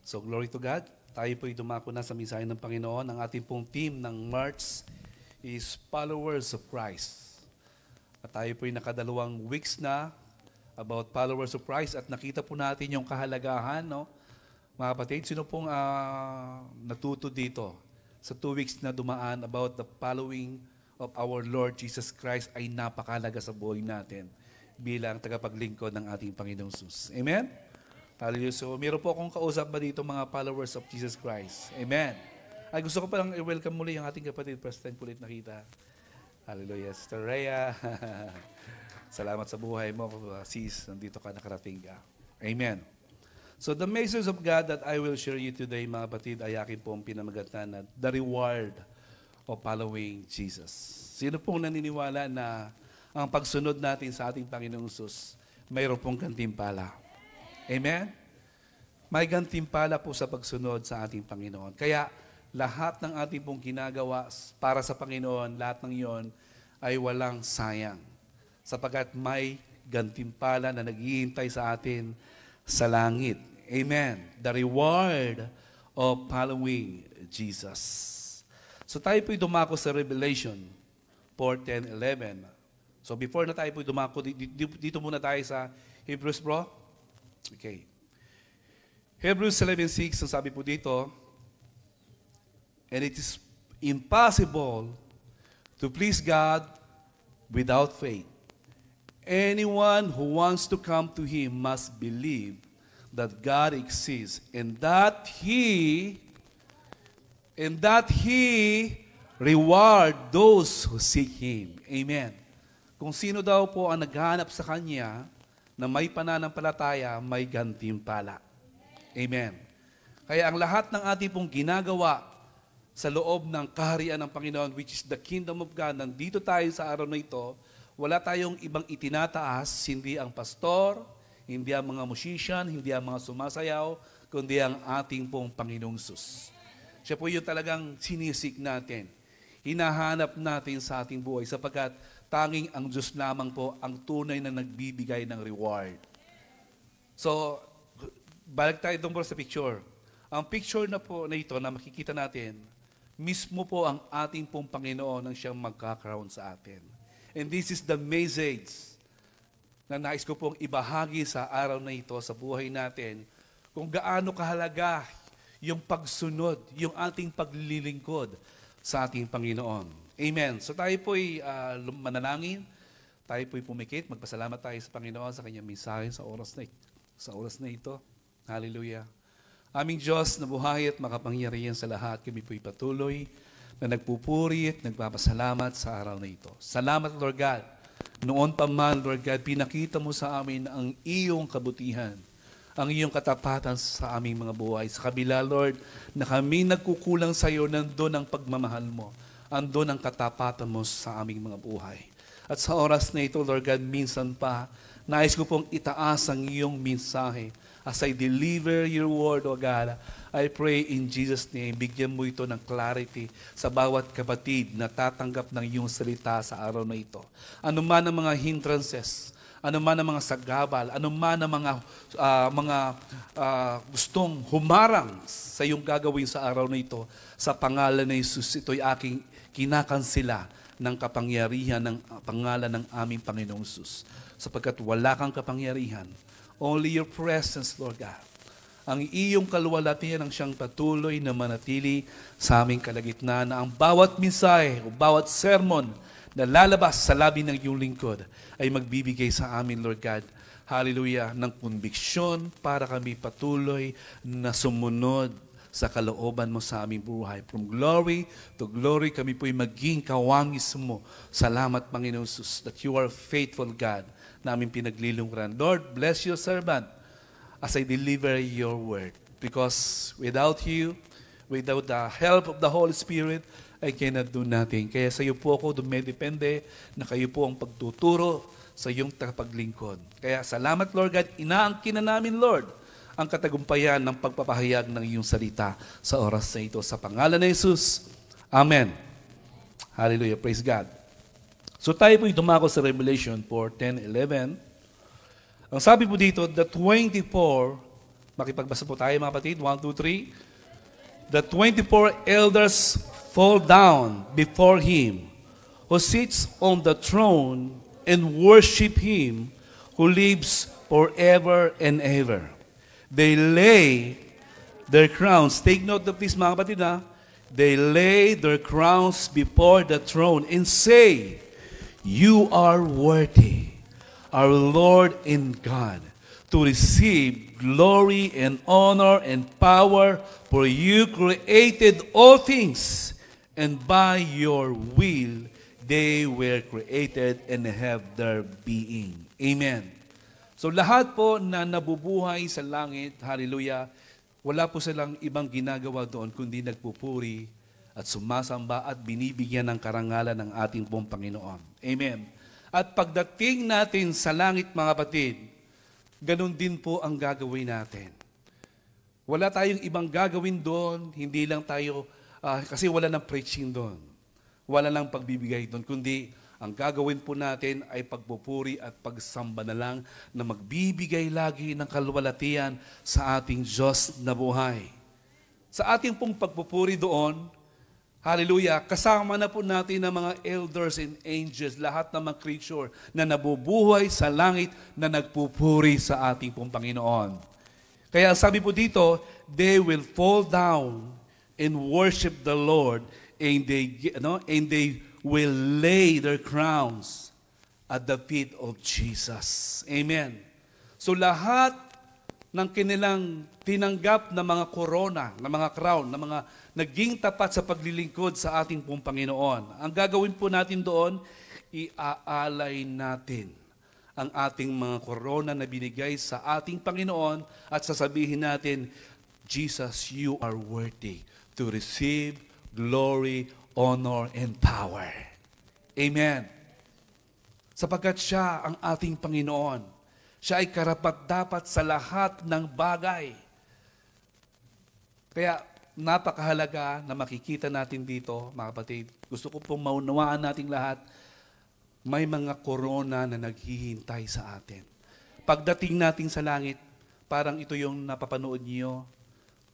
So glory to God. Tayo po'y dumako na sa mensahe ng Panginoon. Ang ating pong team ng March is Followers of Christ. At tayo po'y nakadalawang weeks na about Followers of Christ at nakita po natin yung kahalagahan, no? Mga kapatid, sino pong natuto dito sa 2 weeks na dumaan about the following of our Lord Jesus Christ ay napakalaga sa buhay natin bilang tagapaglingkod ng ating Panginoong Jesus. Amen? Hallelujah. So, meron po akong kausap ba dito mga followers of Jesus Christ? Amen. Ay, gusto ko palang i-welcome muli ang ating kapatid. First time ko ulit nakita. Hallelujah. Sister Rhea. Salamat sa buhay mo, sis. Nandito ka, nakarating ka. Amen. So, the message of God that I will share you today, mga kapatid, ay akin pong pinamagatan na the reward of following Jesus. Sino pong naniniwala na ang pagsunod natin sa ating Panginoong Jesus, mayroon pong gantimpala? Amen? May gantimpala po sa pagsunod sa ating Panginoon. Kaya lahat ng ating pong ginagawa para sa Panginoon, lahat ng iyon ay walang sayang. Sapagkat may gantimpala na naghihintay sa atin sa langit. Amen. The reward of following Jesus. So tayo po'y dumako sa Revelation 4:10-11. So before na tayo po'y dumako, dito muna tayo sa Hebrews, bro. Okay. Hebrews 11:6, ang sabi po dito, and it is impossible to please God without faith. Anyone who wants to come to Him must believe that God exists and that He reward those who seek Him. Amen. Kung sino daw po ang naghahanap sa Kanya, na may pananampalataya, may gantimpala. Amen. Kaya ang lahat ng ating pong ginagawa sa loob ng kaharian ng Panginoon, which is the kingdom of God, nandito tayo sa araw na ito, wala tayong ibang itinataas, hindi ang pastor, hindi ang mga musician, hindi ang mga sumasayaw, kundi ang ating pong Panginoong Sus. Siya po yung talagang sinisik natin. Hinahanap natin sa ating buhay sapagkat tanging ang Diyos lamang po ang tunay na nagbibigay ng reward. So, balik tayo doon po sa picture. Ang picture na po na ito na makikita natin, mismo po ang ating pong Panginoon ang siyang magkakaroon sa atin. And this is the message na nais ko pong ibahagi sa araw na ito, sa buhay natin, kung gaano kahalaga yung pagsunod, yung ating paglilingkod sa ating Panginoon. Amen. So tayo po'y manalangin, tayo po'y pumikit, magpasalamat tayo sa Panginoon sa kanyang mensahe sa oras na ito. Hallelujah. Aming Diyos na buhay at makapangyarihan sa lahat, kami po'y patuloy na nagpupuri at nagpapasalamat sa araw na ito. Salamat, Lord God. Noon pa man, Lord God, pinakita mo sa amin ang iyong kabutihan, ang iyong katapatan sa aming mga buhay. Sa kabila, Lord, na kami nagkukulang sa iyo, nandun ang pagmamahal mo. Andun ang katapatan mo sa aming mga buhay. At sa oras na ito, Lord God, minsan pa, nais ko pong itaas ang iyong mensahe. As I deliver your word, O God, I pray in Jesus' name, bigyan mo ito ng clarity sa bawat kapatid na tatanggap ng iyong salita sa araw na ito. Ano man ang mga hindrances, ano man ang mga sagabal, ano man ang mga gustong humarang sa iyong gagawin sa araw na ito, sa pangalan ng Jesus, ito'y aking kinakansela ng kapangyarihan ng pangalan ng aming Panginoong Jesus. Sapagkat wala kang kapangyarihan, only your presence, Lord God. Ang iyong kaluwalhatian ang siyang patuloy na manatili sa aming kalagitnaan, na ang bawat mensahe o bawat sermon na lalabas sa labi ng iyong lingkod ay magbibigay sa amin, Lord God, hallelujah, ng konbiksyon para kami patuloy na sumunod sa kalooban mo sa aming buhay. From glory to glory, kami po'y maging kawangis mo. Salamat, Panginoon Jesus, that you are faithful, God, na aming pinaglilingkuran. Lord, bless your servant as I deliver your word. Because without you, without the help of the Holy Spirit, I cannot do nothing. Kaya sa iyo po ako dumedepende na kayo po ang pagtuturo sa iyong tagapaglingkod. Kaya salamat, Lord God, inaangkin na namin, Lord, ang katagumpayan ng pagpapahayag ng iyong salita sa oras na ito. Sa pangalan ng Jesus, Amen. Hallelujah. Praise God. So tayo po'y dumako sa Revelation 4:10-11. Ang sabi po dito, the 24 Makipagbasa po tayo mga kapatid. 1, 2, 3. The 24 elders fall down before Him who sits on the throne and worship Him who lives forever and ever. They lay their crowns. Take note of this mga kapatid ha. They lay their crowns before the throne and say, You are worthy, our Lord and God, to receive glory and honor and power, for you created all things, and by your will they were created and have their being. Amen. So lahat po na nabubuhay sa langit, hallelujah, wala po silang ibang ginagawa doon kundi nagpupuri at sumasamba at binibigyan ng karangalan ng ating pong Panginoon. Amen. At pagdating natin sa langit mga kapatid, ganun din po ang gagawin natin. Wala tayong ibang gagawin doon, hindi lang tayo, kasi wala nang preaching doon. Wala nang pagbibigay doon, kundi ang gagawin po natin ay pagpupuri at pagsamba na lang na magbibigay lagi ng kaluwalhatian sa ating Diyos na buhay. Sa ating pong pagpupuri doon, hallelujah, kasama na po natin ang mga elders and angels, lahat ng mga creature na nabubuhay sa langit na nagpupuri sa ating pong Panginoon. Kaya sabi po dito, they will fall down and worship the Lord and they will lay their crowns at the feet of Jesus. Amen. So lahat ng kanilang tinanggap na mga corona, na mga crown, na mga naging tapat sa paglilingkod sa ating pong Panginoon. Ang gagawin po natin doon, iaalay natin ang ating mga corona na binigay sa ating Panginoon at sasabihin natin, Jesus, you are worthy to receive glory, honor, and power. Amen. Sapagkat siya ang ating Panginoon. Siya ay karapat-dapat sa lahat ng bagay. Kaya napakahalaga na makikita natin dito, mga kapatid. Gusto ko pong maunawaan nating lahat, may mga corona na naghihintay sa atin. Pagdating natin sa langit, parang ito yung napapanood niyo,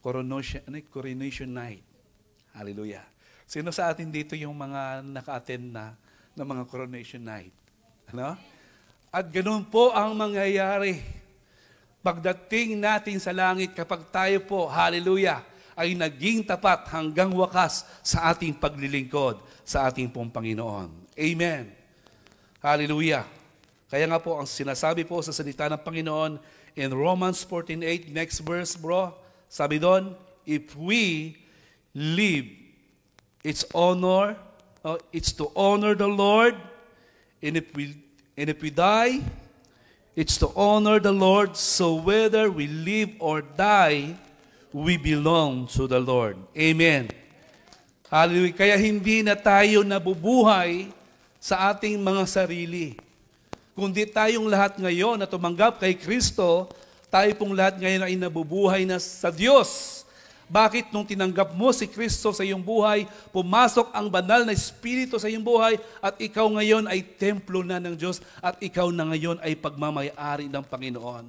Coronation Night. Hallelujah. Sino sa atin dito yung mga naka-attend na ng mga Coronation Night? Ano? At ganoon po ang mangyayari. Pagdating natin sa langit, kapag tayo po, hallelujah, ay naging tapat hanggang wakas sa ating paglilingkod sa ating pong Panginoon. Amen. Hallelujah. Kaya nga po, ang sinasabi po sa salita ng Panginoon in Romans 14:8, next verse bro, sabi doon, if we live, it's to honor the Lord, and if we die, it's to honor the Lord. So whether we live or die, we belong to the Lord. Amen. Hallelujah. Kaya hindi na tayo nabubuhay sa ating mga sarili. Kundi tayong lahat ngayon na tumanggap kay Kristo, tayo pong lahat ngayon ay nabubuhay na sa Diyos. Bakit nung tinanggap mo si Kristo sa iyong buhay, pumasok ang banal na Espiritu sa iyong buhay at ikaw ngayon ay templo na ng Diyos at ikaw na ngayon ay pagmamayari ng Panginoon.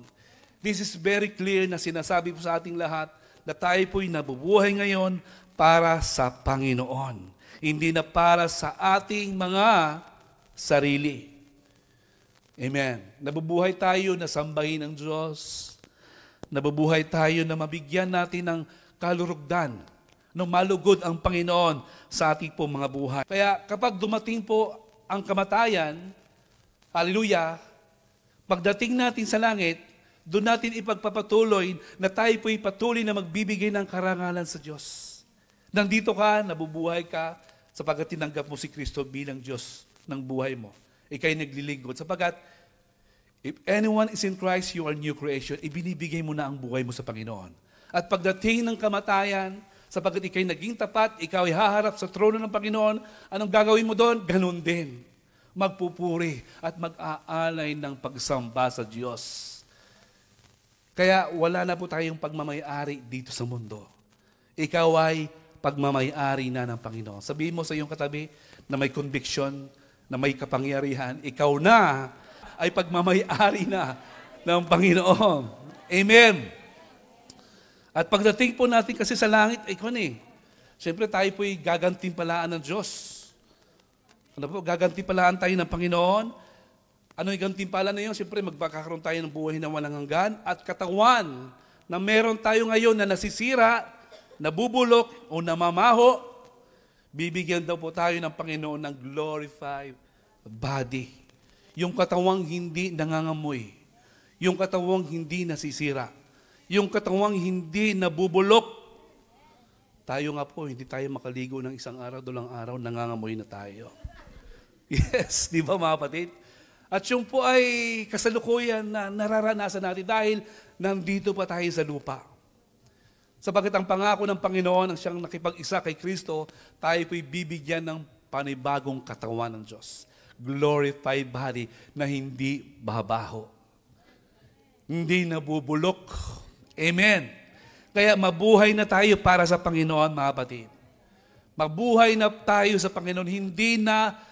This is very clear na sinasabi po sa ating lahat na tayo po'y nabubuhay ngayon para sa Panginoon. Hindi na para sa ating mga sarili. Amen. Nabubuhay tayo na sambahin ng Diyos. Nabubuhay tayo na mabigyan natin ng kalurugdan, no malugod ang Panginoon sa ating po mga buhay. Kaya kapag dumating po ang kamatayan, hallelujah, pagdating natin sa langit, doon natin ipagpapatuloy na tayo po'y patuloy na magbibigay ng karangalan sa Diyos. Nandito ka, nabubuhay ka, sapagkat tinanggap mo si Kristo bilang Diyos ng buhay mo. Ika'y naglilingkod. Sapagkat, if anyone is in Christ, you are new creation. Ibinibigay mo na ang buhay mo sa Panginoon. At pagdating ng kamatayan, sapagkat ika'y naging tapat, ikaw ay haharap sa trono ng Panginoon, anong gagawin mo doon? Ganun din. Magpupuri at mag-aalay ng pagsamba sa Diyos. Kaya wala na po tayong pagmamayari dito sa mundo. Ikaw ay pagmamayari na ng Panginoon. Sabihin mo sa iyong katabi na may conviction, na may kapangyarihan, ikaw na ay pagmamayari na ng Panginoon. Amen. At pagdating po natin kasi sa langit, siyempre tayo po'y gagantimpalaan ng Diyos. Ano po, gagantimpalaan tayo ng Panginoon. Ano yung gantimpala na yun? Siyempre magkakaroon tayo ng buhay na walang hanggan at katawan na meron tayo ngayon na nasisira, nabubulok o namamaho, bibigyan daw po tayo ng Panginoon ng glorified body. Yung katawang hindi nangangamoy. Yung katawang hindi nasisira. Yung katawang hindi nabubulok. Tayo nga po, hindi tayo makaligo ng isang araw, dalang araw, nangangamoy na tayo. Yes, di ba mga kapatid? At yung po ay kasalukuyan na nararanasan natin dahil nandito pa tayo sa lupa. Sapagkat ang pangako ng Panginoon ang siyang nakipag-isa kay Kristo, tayo po'y bibigyan ng panibagong katawan ng Diyos. Glorified body na hindi babaho. Hindi nabubulok. Amen. Kaya mabuhay na tayo para sa Panginoon, mga kapatid. Mabuhay na tayo sa Panginoon, hindi na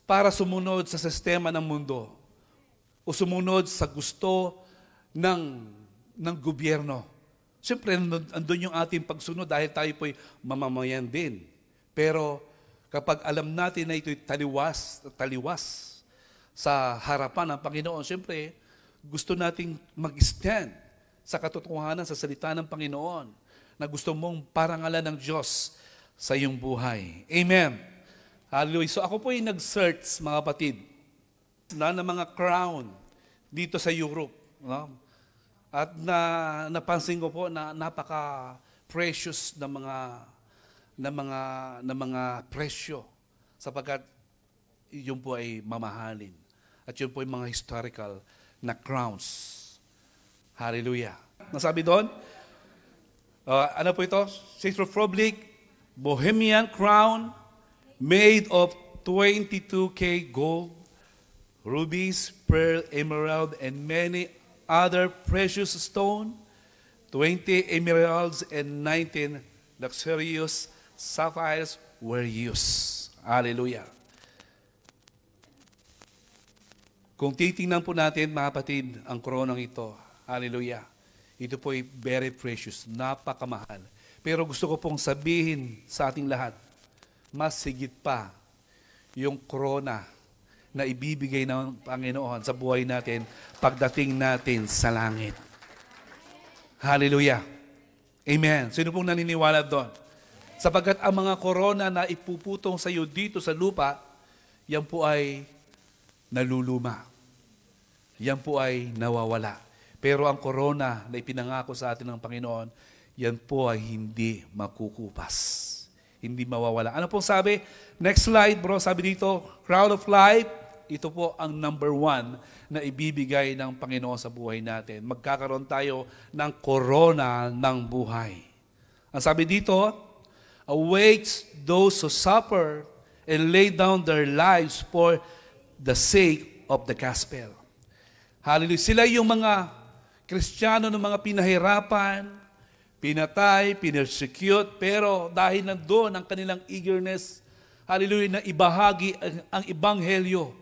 para sumunod sa sistema ng mundo o sumunod sa gusto ng gobyerno. Siyempre, andun yung ating pagsunod dahil tayo po'y mamamayan din. Pero kapag alam natin na ito'y taliwas sa harapan ng Panginoon, siyempre, gusto nating mag-stand sa katotohanan, sa salita ng Panginoon na gusto mong parangalan ng Diyos sa iyong buhay. Amen. Hallelujah. So ako po yung nag-search, mga kapatid, ng mga crown dito sa Europe. No? At napansin ko po na napaka-precious na mga presyo sapagkat yun po ay mamahalin. At yun po ay mga historical na crowns. Hallelujah. Nasabi doon? Ano po ito? Czech Republic, Bohemian crown, made of 22K gold, rubies, pearl, emerald, and many other precious stones. 20 emeralds and 19 luxurious sapphires were used. Hallelujah. Kung titingnan po natin, mga kapatid, ang koronang ito, hallelujah, ito po ay very precious, napakamahal. Pero gusto ko pong sabihin sa ating lahat, mas sigit pa yung corona na ibibigay ng Panginoon sa buhay natin pagdating natin sa langit. Hallelujah. Amen. Sino pong naniniwala doon? Sapagkat ang mga corona na ipuputong sa iyo dito sa lupa, yan po ay naluluma. Yan po ay nawawala. Pero ang corona na ipinangako sa atin ng Panginoon, yan po ay hindi makukupas. Hindi mawawala. Ano pong sabi? Next slide, bro. Sabi dito, crown of life, ito po ang number 1 na ibibigay ng Panginoon sa buhay natin. Magkakaroon tayo ng corona ng buhay. Ang sabi dito, awaits those who suffer and lay down their lives for the sake of the gospel. Hallelujah. Sila yung mga Kristiyano ng mga pinahirapan, pinatay, pinersecute, pero dahil nandoon ang kanilang eagerness, hallelujah, na ibahagi ang ebanghelyo,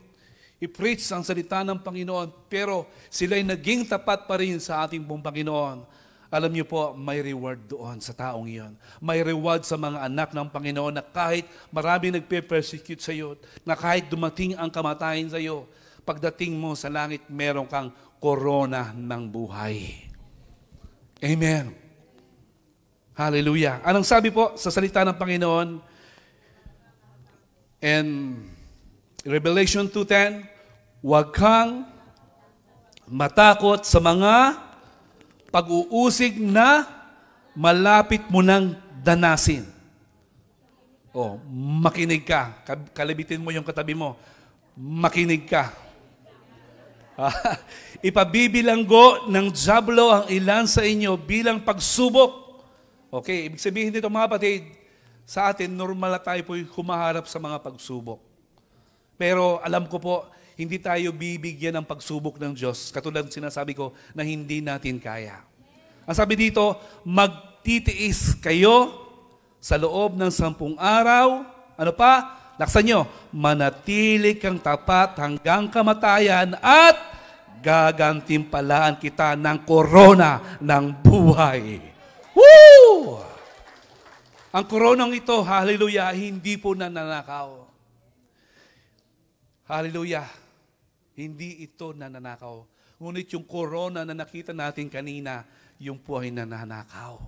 i-preach ang salita ng Panginoon, pero sila'y naging tapat pa rin sa ating pong Panginoon. Alam niyo po, may reward doon sa taong iyon. May reward sa mga anak ng Panginoon na kahit maraming nagpe-persecute sa iyo, na kahit dumating ang kamatayan sa iyo, pagdating mo sa langit, meron kang korona ng buhay. Amen. Hallelujah. Anong sabi po sa salita ng Panginoon? And Revelation 2:10, huwag kang matakot sa mga pag-uusig na malapit mo nang danasin. Makinig ka. Kalabitin mo yung katabi mo. Makinig ka. Ipabibilanggo ng diablo ang ilan sa inyo bilang pagsubok. Okay, ibig sabihin dito mga kapatid, sa atin, normal na tayo po humaharap sa mga pagsubok. Pero alam ko po, hindi tayo bibigyan ng pagsubok ng Diyos. Katulad sinasabi ko na hindi natin kaya. Ang sabi dito, magtitiis kayo sa loob ng 10 araw. Ano pa? Laksan nyo, manatili kang tapat hanggang kamatayan at gagantimpalaan kita ng korona ng buhay. Woo! Ang koronang ito, hallelujah, hindi po nananakaw. Hallelujah. Hindi ito nananakaw. Ngunit yung corona na nakita natin kanina, yung po ay nananakaw.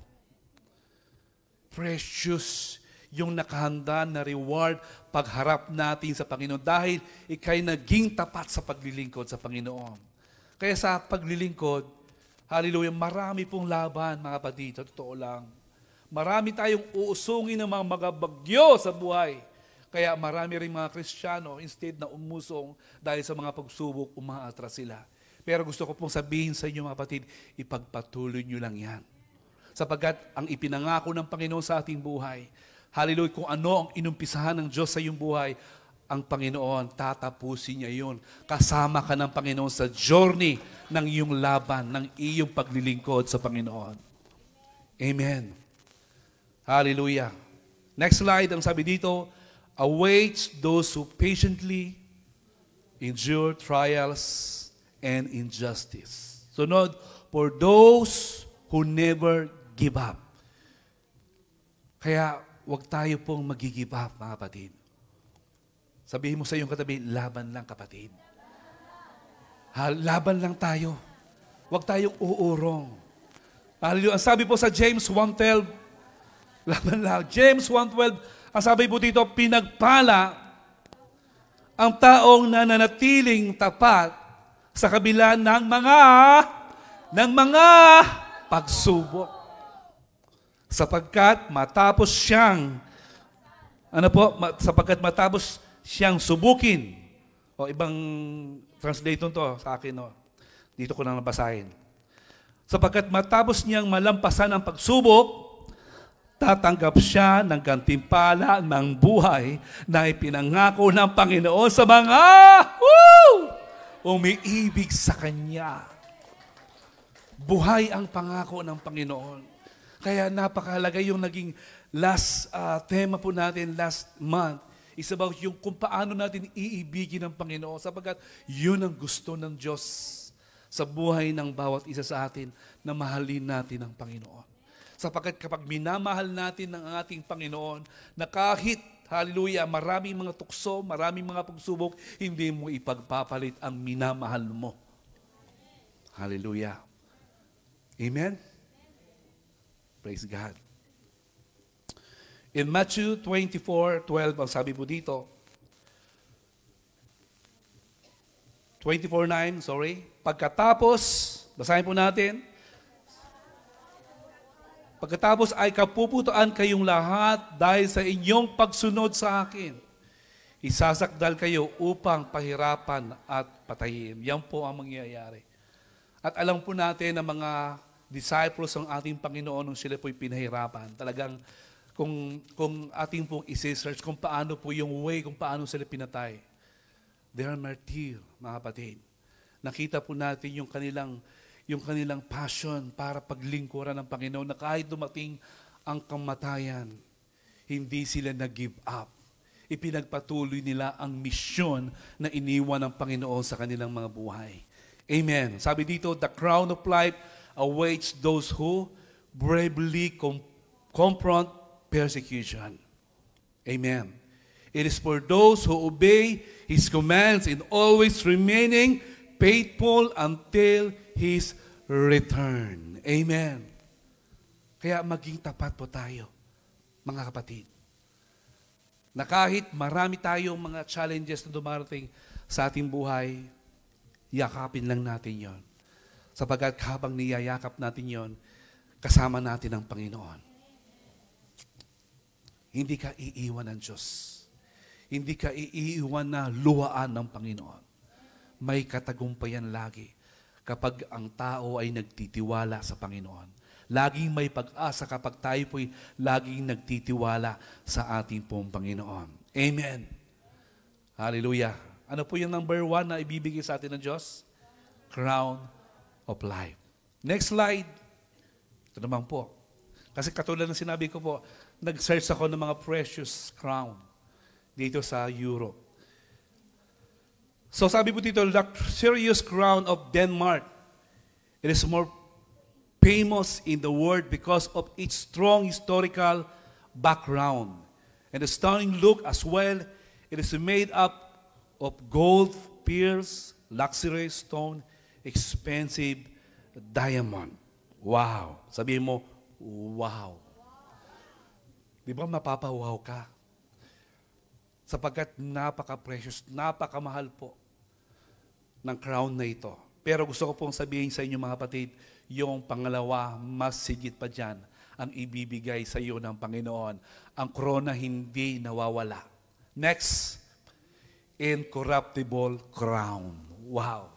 Precious yung nakahanda na reward pagharap natin sa Panginoon dahil ikay naging tapat sa paglilingkod sa Panginoon. Kaya sa paglilingkod, hallelujah, marami pong laban, mga kapatid, totoo lang. Marami tayong uusungin ng mga bagyo sa buhay. Kaya marami rin mga Kristiyano, instead na umusong dahil sa mga pagsubok, umaatras sila. Pero gusto ko pong sabihin sa inyo, mga kapatid, ipagpatuloy nyo lang yan. Sapagkat ang ipinangako ng Panginoon sa ating buhay, hallelujah, kung ano ang inumpisahan ng Diyos sa iyong buhay, ang Panginoon, tatapusin niya yun. Kasama ka ng Panginoon sa journey ng iyong laban, ng iyong paglilingkod sa Panginoon. Amen. Hallelujah. Next slide, ang sabi dito, awaits those who patiently endure trials and injustice. Sunod, for those who never give up. Kaya, huwag tayo pong mag-give up, mga kapatid. Sabihin mo sa iyong katabi, laban lang, kapatid. Laban lang tayo. Huwag tayong uurong. Hallelujah. Ang sabi po sa James 1:12, laban lang. James 1:12, ang sabi po dito, pinagpala ang taong nananatiling tapat sa kabila ng mga pagsubok. Sapagkat matapos siyang subukin. O ibang translation to sa akin, no? Dito ko lang nabasahin. Sapagkat matapos niyang malampasan ang pagsubok, tatanggap siya ng gantimpala ng buhay na ipinangako ng Panginoon sa mga umiibig sa Kanya. Buhay ang pangako ng Panginoon. Kaya napakahalaga yung naging last tema po natin last month is about yung kung paano natin iibigin ng Panginoon sapagkat yun ang gusto ng Diyos sa buhay ng bawat isa sa atin na mahalin natin ang Panginoon. Sapagkat kapag minamahal natin ng ating Panginoon na kahit, hallelujah, maraming mga tukso, maraming mga pagsubok, hindi mo ipagpapalit ang minamahal mo. Hallelujah. Amen? Praise God. In Matthew 24:12, ang sabi po dito, 24:9, pagkatapos, basahin po natin, pagkatapos ay kapuputuan kayong lahat dahil sa inyong pagsunod sa akin. Isasakdal kayo upang pahirapan at patayin. Yan po ang mangyayari. At alam po natin na mga disciples ng ating Panginoon nung sila po'y pinahirapan. Talagang kung ating pong isi-search kung paano po yung way, kung paano sila pinatay. They are martyr, mga kapatid. Nakita po natin yung kanilang passion para paglingkuran ng Panginoon na kahit dumating ang kamatayan, hindi sila nag-give up. Ipinagpatuloy nila ang misyon na iniwan ng Panginoon sa kanilang mga buhay. Amen. Sabi dito, the crown of life awaits those who bravely confront persecution. Amen. It is for those who obey His commands and always remaining faithful until His return. Amen. Kaya maging tapat po tayo, mga kapatid. Na kahit marami tayong mga challenges na dumarating sa ating buhay, yakapin lang natin yon. Sapagkat habang niyayakap natin yon, kasama natin ang Panginoon. Hindi ka iiwan ng Diyos. Hindi ka iiwan na luhaan ng Panginoon. May katagumpayan lagi kapag ang tao ay nagtitiwala sa Panginoon. Laging may pag-asa kapag tayo po'y laging nagtitiwala sa ating pong Panginoon. Amen. Hallelujah. Ano po yung number 1 na ibibigay sa atin ng Diyos? Crown of life. Next slide. Ito naman po. Kasi katulad ng sinabi ko po, nag-search ako ng mga precious crown dito sa Europe. So sabi po dito, luxurious crown of Denmark. It is more famous in the world because of its strong historical background. And the stunning look as well, it is made up of gold, pearls, luxury stone, expensive diamond. Wow. Sabihin mo, wow. Di ba mapapawaw ka? Sapagkat napaka-precious, napakamahal po ng crown na ito. Pero gusto ko pong sabihin sa inyo mga kapatid, yung pangalawa, mas sigit pa dyan, ang ibibigay sa iyo ng Panginoon. Ang corona hindi nawawala. Next, incorruptible crown. Wow.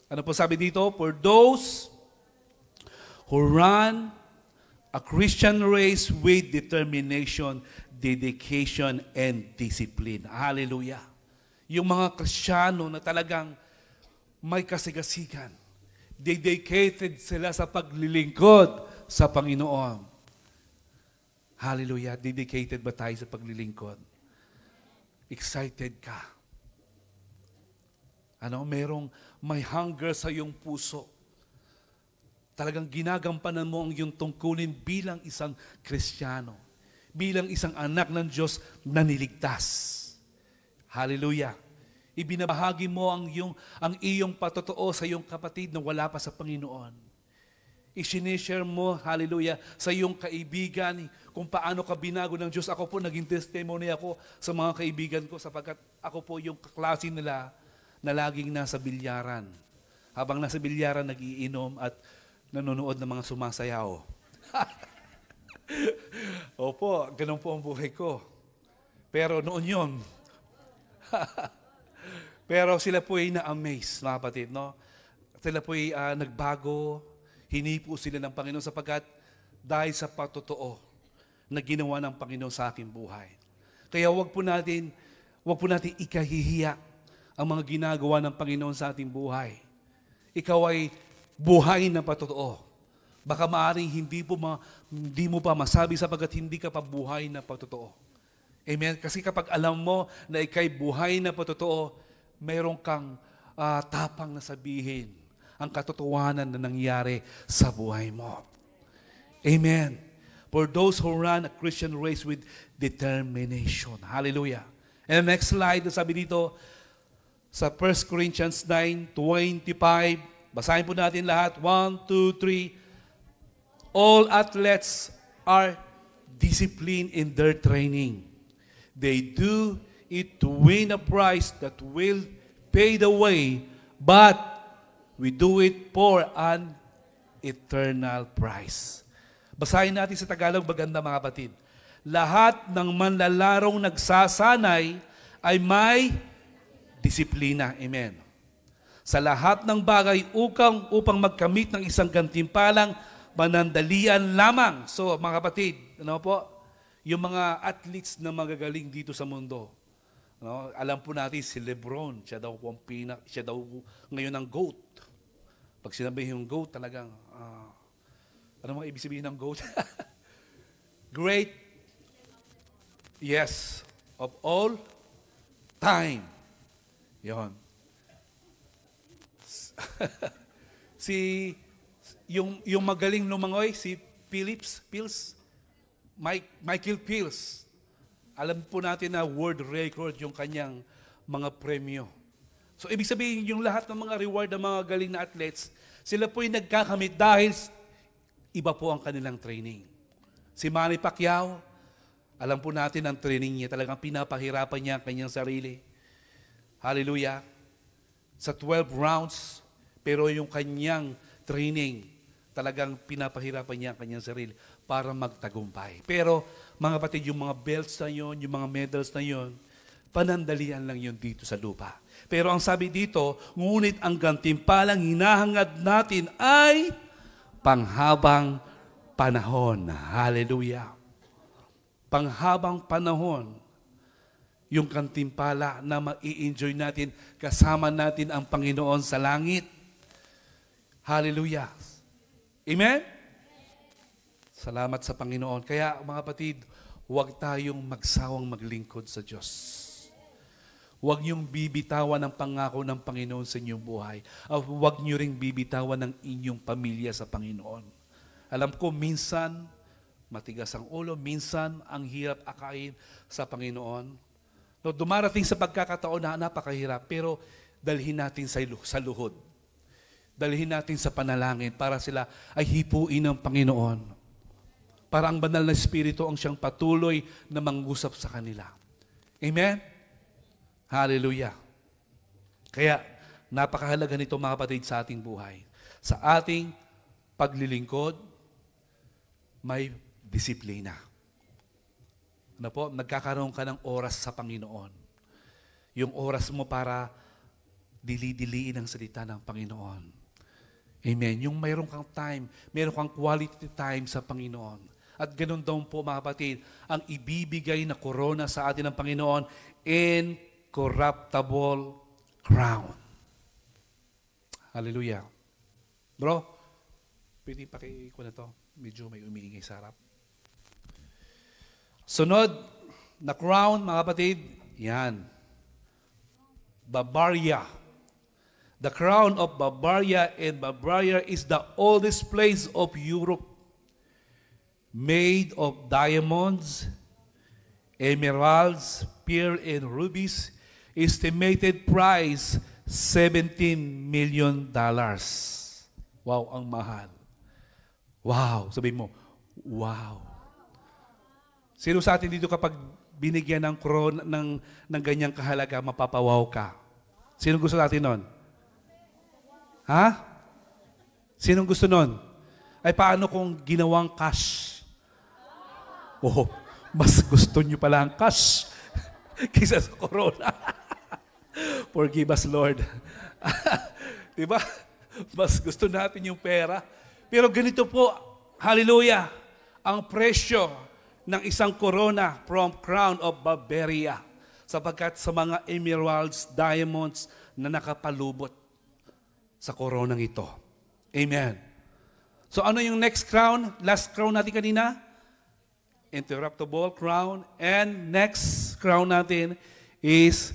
Ano po sabi dito? For those who run a Christian race with determination, dedication, and discipline. Hallelujah. Yung mga Kristiyano na talagang may kasigasigan, dedicated sila sa paglilingkod sa Panginoon. Hallelujah. Dedicated ba tayo sa paglilingkod? Excited ka? May hunger sa iyong puso. Talagang ginagampanan mo ang iyong tungkulin bilang isang Kristiyano. Bilang isang anak ng Diyos na niligtas. Hallelujah. Ibinabahagi mo ang iyong patotoo sa iyong kapatid na wala pa sa Panginoon. I-share mo, hallelujah, sa iyong kaibigan kung paano ka binago ng Diyos. Ako po, naging testimony ako sa mga kaibigan ko sapagkat ako po yung kaklase nila na laging nasa bilyaran. Habang nasa bilyaran, nagiinom at nanonood ng mga sumasayaw. Opo, ganun po ang buhay ko. Pero noon yun. Pero sila po ay na-amaze, mga kapatid, no? Sila po ay nagbago, hinipo sila ng Panginoon sapagkat dahil sa patotoo na ginawa ng Panginoon sa aking buhay. Kaya wag po natin ikahihiya ang mga ginagawa ng Panginoon sa ating buhay. Ikaw ay buhay na patotoo. Baka maaaring hindi mo pa masabi sapagkat hindi ka pa buhay na patotoo. Amen? Kasi kapag alam mo na ikay buhay na patotoo, mayroon kang tapang na sabihin ang katotohanan na nangyari sa buhay mo. Amen. For those who run a Christian race with determination. Hallelujah. And the next slide, sabi dito, sa 1 Corinthians 9:25, basahin po natin lahat. 1, 2, 3. All athletes are disciplined in their training. They do it to win a prize that will pay the way, but we do it for an eternal prize. Basahin natin sa Tagalog, maganda mga kapatid. Lahat ng manlalarong nagsasanay ay may disiplina. Amen. Sa lahat ng bagay upang magkamit ng isang gantimpalang panandalian lamang. So mga kapatid, ano po? Yung mga athletes na magagaling dito sa mundo. No? Alam po natin si Lebron, siya daw ngayon ang GOAT. Pag sinabi yung GOAT, talagang, ano mga ibig sabihin ng GOAT? Great, yes, of all time. Yon. Yung magaling lumangoy, si Michael Phelps. Alam po natin na world record yung kanyang mga premyo. So, ibig sabihin, yung lahat ng mga reward ng mga galing na athletes, sila po yung nagkakamit dahil iba po ang kanilang training. Si Manny Pacquiao, alam po natin ang training niya, talagang pinapahirapan niya ang kanyang sarili. Hallelujah. Sa 12 rounds, pero yung kanyang training, talagang pinapahirapan niya ang kanyang sarili para magtagumpay. Pero, mga kapatid, yung mga belts na yun, yung mga medals na yun, panandalian lang yun dito sa lupa. Pero ang sabi dito, ngunit ang gantimpalang hinahangad natin ay panghabang panahon. Hallelujah. Panghabang panahon, yung gantimpala na ma-i-enjoy natin, kasama natin ang Panginoon sa langit. Hallelujah. Amen? Salamat sa Panginoon. Kaya mga kapatid, huwag tayong magsawang maglingkod sa Diyos. Huwag niyong bibitawan ang pangako ng Panginoon sa inyong buhay. At huwag niyo ring bibitawan ng inyong pamilya sa Panginoon. Alam ko, minsan, matigas ang ulo, minsan, ang hirap akayin sa Panginoon. No, dumarating sa pagkakataon na napakahirap, pero dalhin natin sa luhod. Dalhin natin sa panalangin para sila ay hipuin ng Panginoon. Para ang banal na Espiritu ang siyang patuloy na mangusap sa kanila. Amen? Hallelujah. Kaya, napakahalaga nito mga kapatid sa ating buhay. Sa ating paglilingkod, may disiplina. Ano po? Nagkakaroon ka ng oras sa Panginoon. Yung oras mo para dili-diliin ang salita ng Panginoon. Amen. Yung mayroon kang time, mayroon kang quality time sa Panginoon. At ganun daw po mga kapatid, ang ibibigay na korona sa atin ng Panginoon incorruptible crown. Hallelujah. Bro, pwede pakiko na to. Medyo may umiingay sa harap. Sunod na crown, mga kapatid, yan. Bavaria. The crown of Bavaria, and Bavaria is the oldest place of Europe, made of diamonds, emeralds, pearl, and rubies. Estimated price, $17 million. Wow, ang mahal. Wow, sabihin mo, wow. Sino sa atin dito kapag binigyan ng corona ng ganyang kahalaga, mapapawaw ka? Sino gusto natin nun? Ha? Sinong gusto nun? Ay paano kung ginawang cash? Oh, mas gusto nyo pala ang cash kaysa sa corona. Forgive us, Lord. Diba? Mas gusto natin yung pera. Pero ganito po, hallelujah, ang presyo ng isang corona from crown of Bavaria, sapagkat sa mga emeralds, diamonds na nakapalubot sa koronang ito. Amen. So ano yung next crown? Last crown natin kanina? Incorruptible crown. And next crown natin is,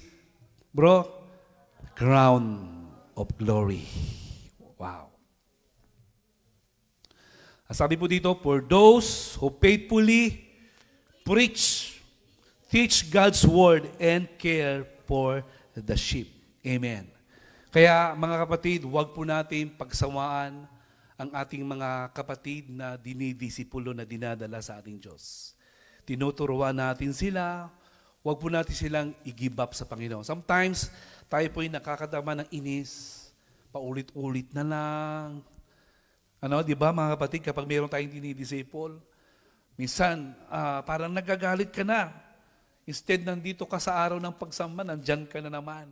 bro, crown of glory. Wow. Sabi po dito, for those who faithfully preach, teach God's word, and care for the sheep. Amen. Kaya mga kapatid, huwag po natin pagsawaan ang ating mga kapatid na dinidisipulo na dinadala sa ating Diyos. Tinuturuan natin sila, huwag po natin silang i-give up sa Panginoon. Sometimes, tayo po'y nakakadama ng inis, paulit-ulit na lang. Ano, di ba mga kapatid, kapag mayroon tayong dinidisciple, minsan, parang nagagalit ka na. Instead, nandito ka sa araw ng pagsamba, nandyan ka na naman.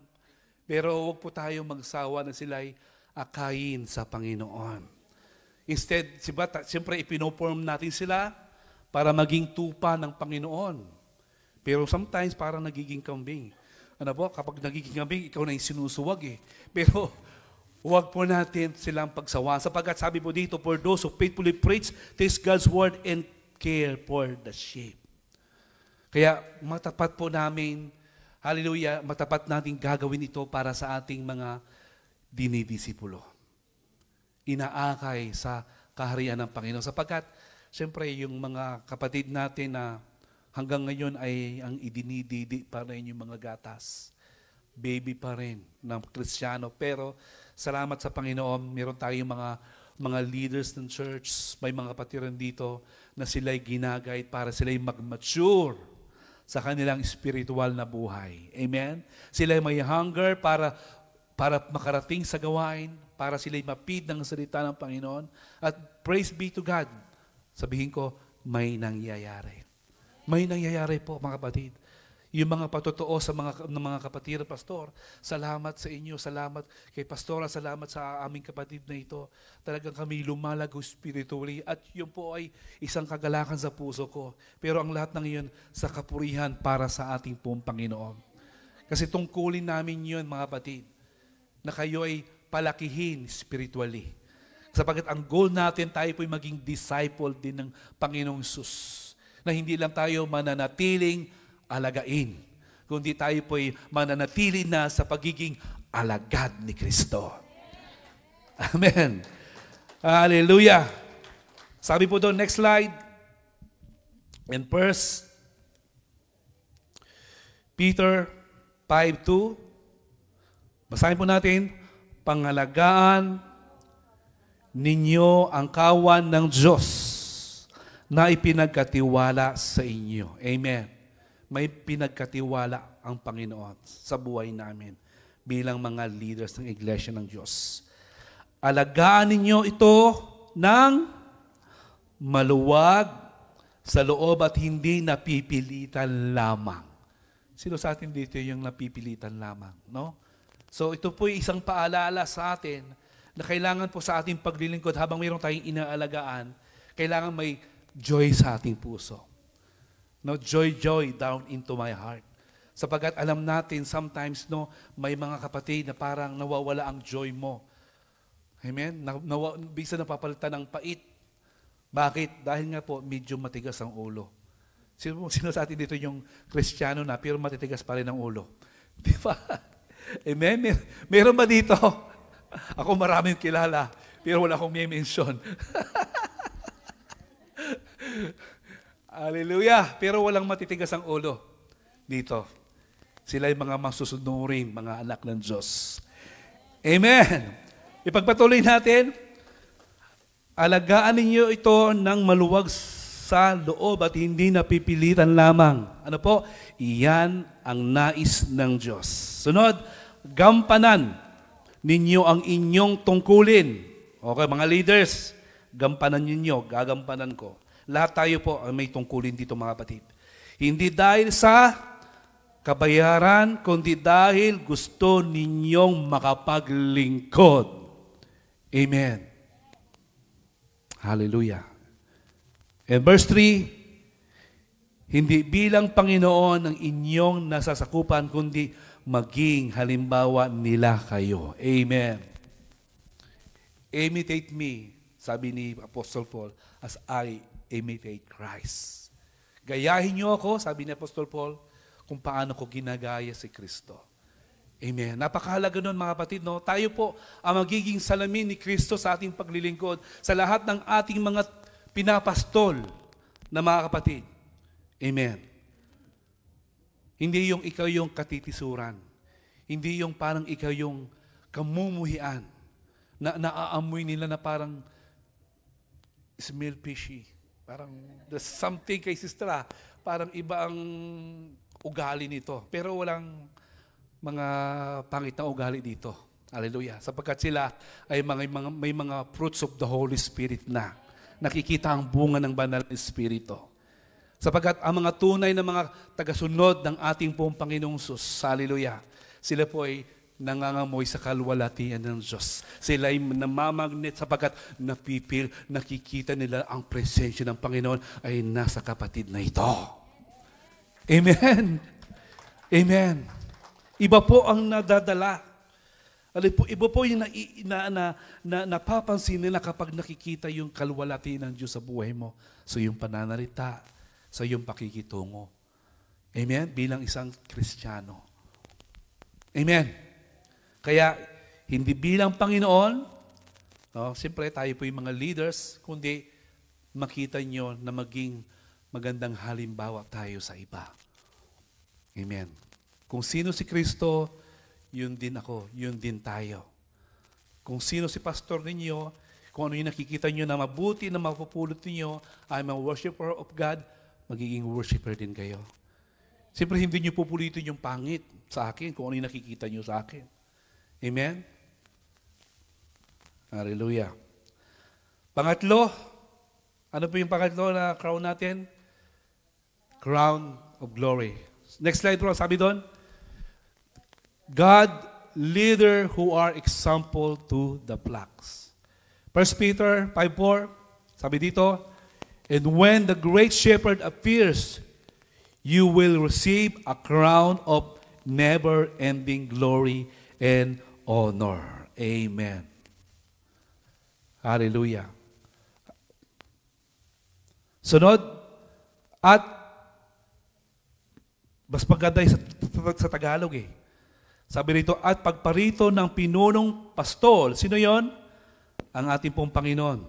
Pero huwag po tayo magsawa na sila'y akayin sa Panginoon. Instead, siyempre ipinoform natin sila para maging tupa ng Panginoon. Pero sometimes, parang nagiging kambing. Ano po, kapag nagiging kambing, ikaw na yung sinusuwag eh. Pero, huwag po natin silang pagsawaan. Sapagkat sabi po dito, for those who faithfully preach, teach God's word, and care for the sheep. Kaya matapat po namin, hallelujah, matapat natin gagawin ito para sa ating mga dinidisipulo. Inaakay sa kaharian ng Panginoon. Sapagkat, siyempre, yung mga kapatid natin na hanggang ngayon ay ang idinididi pa rin yung mga gatas. Baby pa rin ng Kristiyano. Pero, salamat sa Panginoon, meron tayong mga leaders ng church, may mga kapatiran dito na sila'y ginagay para sila'y mag-mature sa kanilang spiritual na buhay. Amen? Sila'y may hunger para makarating sa gawain, para sila'y mapid ng salita ng Panginoon. At praise be to God. Sabihin ko, may nangyayari. May nangyayari po, mga kapatid. Yung mga patotoo sa mga kapatid, pastor, salamat sa inyo, salamat kay pastora, salamat sa aming kapatid na ito. Talagang kami lumalago spiritually at yun po ay isang kagalakan sa puso ko. Pero ang lahat ng iyon sa kapurihan para sa ating pong Panginoon. Kasi tungkulin namin yun, mga kapatid, na kayo ay palakihin spiritually. Sapagkat ang goal natin, tayo po'y maging disciple din ng Panginoong Sus. Na hindi lang tayo mananatiling alagain. kundi tayo po'y mananatili na sa pagiging alagad ni Kristo. Amen. Hallelujah. Sabi po doon, next slide. In 1 Peter 5:2, basahin po natin, pangalagaan ninyo ang kawan ng Diyos na ipinagkatiwala sa inyo. Amen. May pinagkatiwala ang Panginoon sa buhay namin bilang mga leaders ng Iglesia ng Diyos. Alagaan ninyo ito ng maluwag sa loob at hindi napipilitan lamang. Sino sa atin dito yung napipilitan lamang? No? So ito po isang paalala sa atin na kailangan po sa ating paglilingkod habang mayroon tayong inaalagaan, kailangan may joy sa ating puso. No, joy down into my heart. Sapagkat alam natin sometimes may mga kapatid na parang nawawala ang joy mo. Amen? Bisa napapalitan ng pait. Bakit? Dahil nga po medyo matigas ang ulo. Sino sa atin dito yung Kristiyano na pero matitigas pa rin ang ulo? Di ba? Amen? Meron ba dito? Ako maraming kilala pero wala akong may mention. Hallelujah! Pero walang matitigas ang ulo dito. Sila yung mga masusunurin, mga anak ng Diyos. Amen! Ipagpatuloy natin, alagaan ninyo ito ng maluwag sa loob at hindi napipilitan lamang. Ano po? Iyan ang nais ng Diyos. Sunod, gampanan ninyo ang inyong tungkulin. Okay, mga leaders, gampanan ninyo, gagampanan ko. Lahat tayo po may tungkulin dito mga kapatid. Hindi dahil sa kabayaran, kundi dahil gusto ninyong makapaglingkod. Amen. Hallelujah. And verse 3, hindi bilang Panginoon ang inyong nasasakupan, kundi maging halimbawa nila kayo. Amen. Imitate me, sabi ni Apostle Paul, as I imitate Christ. Gayahin niyo ako, sabi ni Apostol Paul, kung paano ko ginagaya si Kristo. Amen. Napakahalaga nun mga kapatid, no? Tayo po ang magiging salamin ni Kristo sa ating paglilingkod sa lahat ng ating mga pinapastol na mga kapatid. Amen. Hindi yung ikaw yung katitisuran. Hindi yung parang ikaw yung kamumuhian na naaamoy nila na parang smell fishy. Parang there's something kay sister, parang iba ang ugali nito. Pero walang mga pangit na ugali dito. Hallelujah. Sapagkat sila ay may mga fruits of the Holy Spirit na. Nakikita ang bunga ng banal na Espiritu. Sapagkat ang mga tunay na mga tagasunod ng ating pong Panginoong Sus, hallelujah, sila po ay nangangamoy sa kalwalhatian ng Diyos. Sila ay namamagnet sapagkat nakikita nila ang presensya ng Panginoon ay nasa kapatid na ito. Amen. Amen. Iba po ang nadadala. Iba po yung napapansin nila kapag nakikita yung kalwalhatian ng Diyos sa buhay mo. So yung pananalita, sa yung pakikitungo. Amen? Bilang isang Kristiyano. Amen. Kaya, hindi bilang Panginoon, siyempre tayo po yung mga leaders, kundi makita nyo na maging magandang halimbawa tayo sa iba. Amen. Kung sino si Kristo, yun din ako, yun din tayo. Kung sino si pastor ninyo, kung ano yung nakikita nyo na mabuti na mapupulot ninyo, I'm a worshiper of God, magiging worshiper din kayo. Siyempre, hindi nyo pupulitin yung pangit sa akin kung ano yung nakikita nyo sa akin. Amen? Hallelujah. Pangatlo, ano po yung pangatlo na crown natin? Crown of glory. Next slide bro, sabi doon, God, leader who are example to the flocks. 1 Peter 5:4, sabi dito, and when the great shepherd appears, you will receive a crown of never-ending glory and honor. Amen. Hallelujah. Sunod, at Mas maganda sa Tagalog eh. Sabi rito, at pagparito ng pinunong pastol, sino yon? Ang ating pong Panginoon.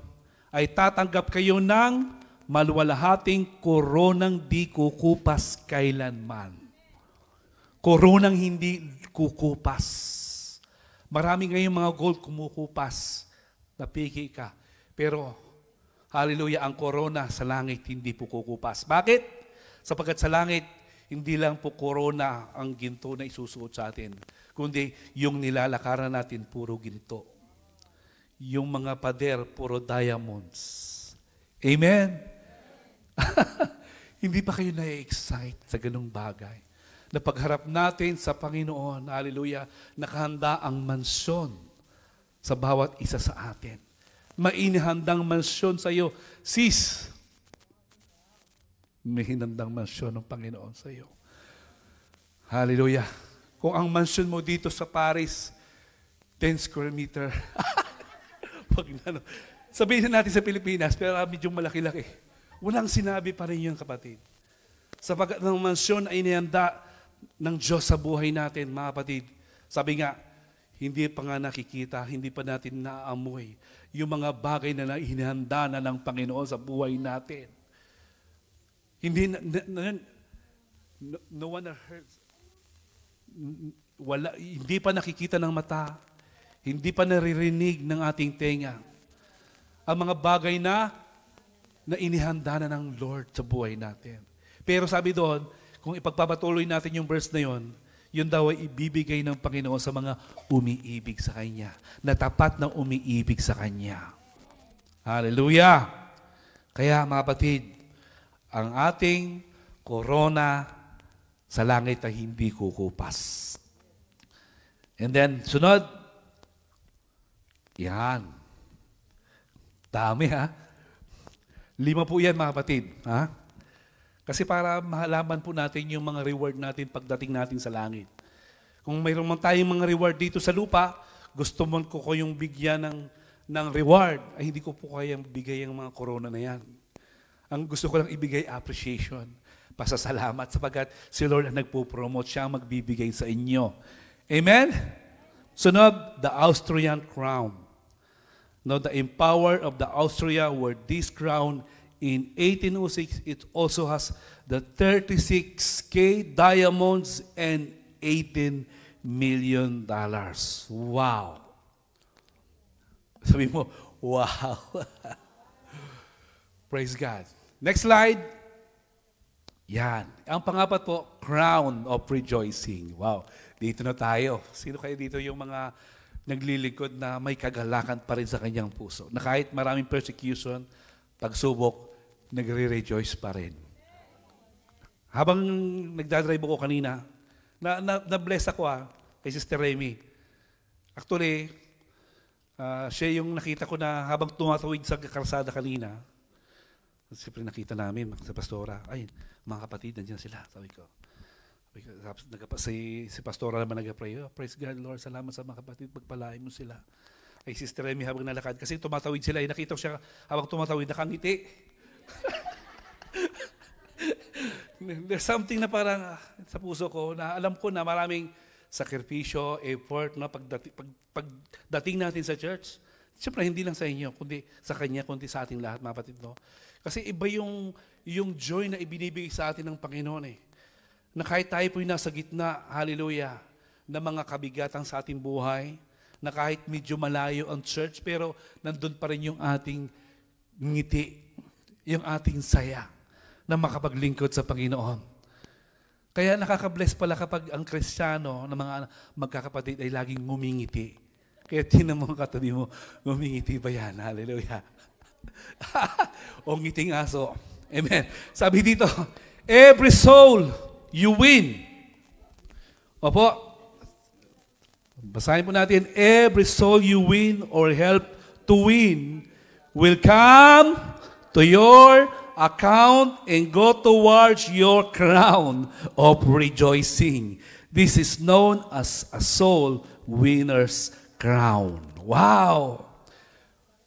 Ay tatanggap kayo ng maluwalhating koronang di kukupas kailanman. Koronang hindi kukupas. Marami ngayong mga gold kumukupas. Napiki ka. Pero, hallelujah, ang korona sa langit hindi po kukupas. Bakit? Sapagkat sa langit, hindi lang po korona ang ginto na isusuot sa atin, kundi yung nilalakaran natin puro ginto. Yung mga pader, puro diamonds. Amen? Hindi pa kayo na-excite sa ganung bagay? Na pagharap natin sa Panginoon, hallelujah, nakahanda ang mansyon sa bawat isa sa atin. Mainihandang mansyon sa iyo. Sis, may hinandang mansyon ng Panginoon sa iyo. Hallelujah. Kung ang mansyon mo dito sa Paris, 10 square meter. Sabihin natin sa Pilipinas, pero medyo malaki-laki. Walang sinabi pa rin yun, kapatid. Sapagkat ng mansyon ay inihanda ng Diyos sa buhay natin, mga kapatid. Sabi nga, hindi pa nga nakikita, hindi pa natin naamoy yung mga bagay na inihanda na ng Panginoon sa buhay natin. Hindi no one heard. Hindi pa nakikita ng mata. Hindi pa naririnig ng ating tenga. Ang mga bagay na inihanda na ng Lord sa buhay natin. Pero sabi doon, kung ipagpapatuloy natin yung verse na yon, yun daw ay ibibigay ng Panginoon sa mga umiibig sa Kanya. Na tapat na umiibig sa Kanya. Hallelujah! Kaya mga kapatid, ang ating korona sa langit ay hindi kukupas. And then, sunod, yan. Dami ha. 5 po yan mga kapatid. Ha? Kasi para mahalaman po natin yung mga reward natin pagdating natin sa langit. Kung mayroon man tayong mga reward dito sa lupa, gusto mo ko yung bigyan ng reward, ay hindi ko po kayang bigay ang mga korona na yan. Ang gusto ko lang ibigay appreciation, pasasalamat, sapagkat si Lord ang nagpo-promote, siya ang magbibigay sa inyo. Amen? Sunod, the Austrian crown. Now, the empower of the Austria were this crown in 1806. It also has the 36K diamonds and $18 million. Wow! Sabi mo, wow! Praise God. Next slide. Yan. Ang pangapat po, crown of rejoicing. Wow. Dito na tayo. Sino kayo dito yung mga naglilingkod na may kagalakan pa rin sa kanyang puso? Na kahit maraming persecution, pagsubok, nagre-rejoice pa rin. Habang nagdadrive ako kanina, na-bless ako kay Sister Remy. Actually, siya yung nakita ko na habang tumatawid sa kalsada kanina, siyempre nakita namin sa pastora, ay, mga kapatid, nandiyan sila, sabi ko. Si pastora naman nag-pray, oh, praise God, Lord, salamat sa mga kapatid, pagpalain mo sila. Ay, Sister Remy habang nalakad, kasi tumatawid sila, nakita ko siya habang tumatawid, nakangiti. There's something na parang sa puso ko, na alam ko na maraming sakripisyo, effort, no, pagdating natin sa church. Siyempre, hindi lang sa inyo, kundi sa Kanya, kundi sa ating lahat, mga kapatid, no? Kasi iba yung joy na ibinibigay sa atin ng Panginoon eh. Na kahit tayo po'y nasa gitna, hallelujah, na mga kabigatan sa ating buhay, na kahit medyo malayo ang church, pero nandun pa rin yung ating ngiti, yung ating saya, na makapaglingkod sa Panginoon. Kaya nakaka-bless pala kapag ang Kristiyano na mga magkakapatid ay laging ngumingiti. Kaya tinan mo ang katabi mo, ngumingiti ba yan? Hallelujah. O ngiting aso. Amen. Sabi dito, every soul you win. Opo. Basahin po natin, every soul you win or help to win will come to your account and go towards your crown of rejoicing. This is known as a soul winner's crown. Wow!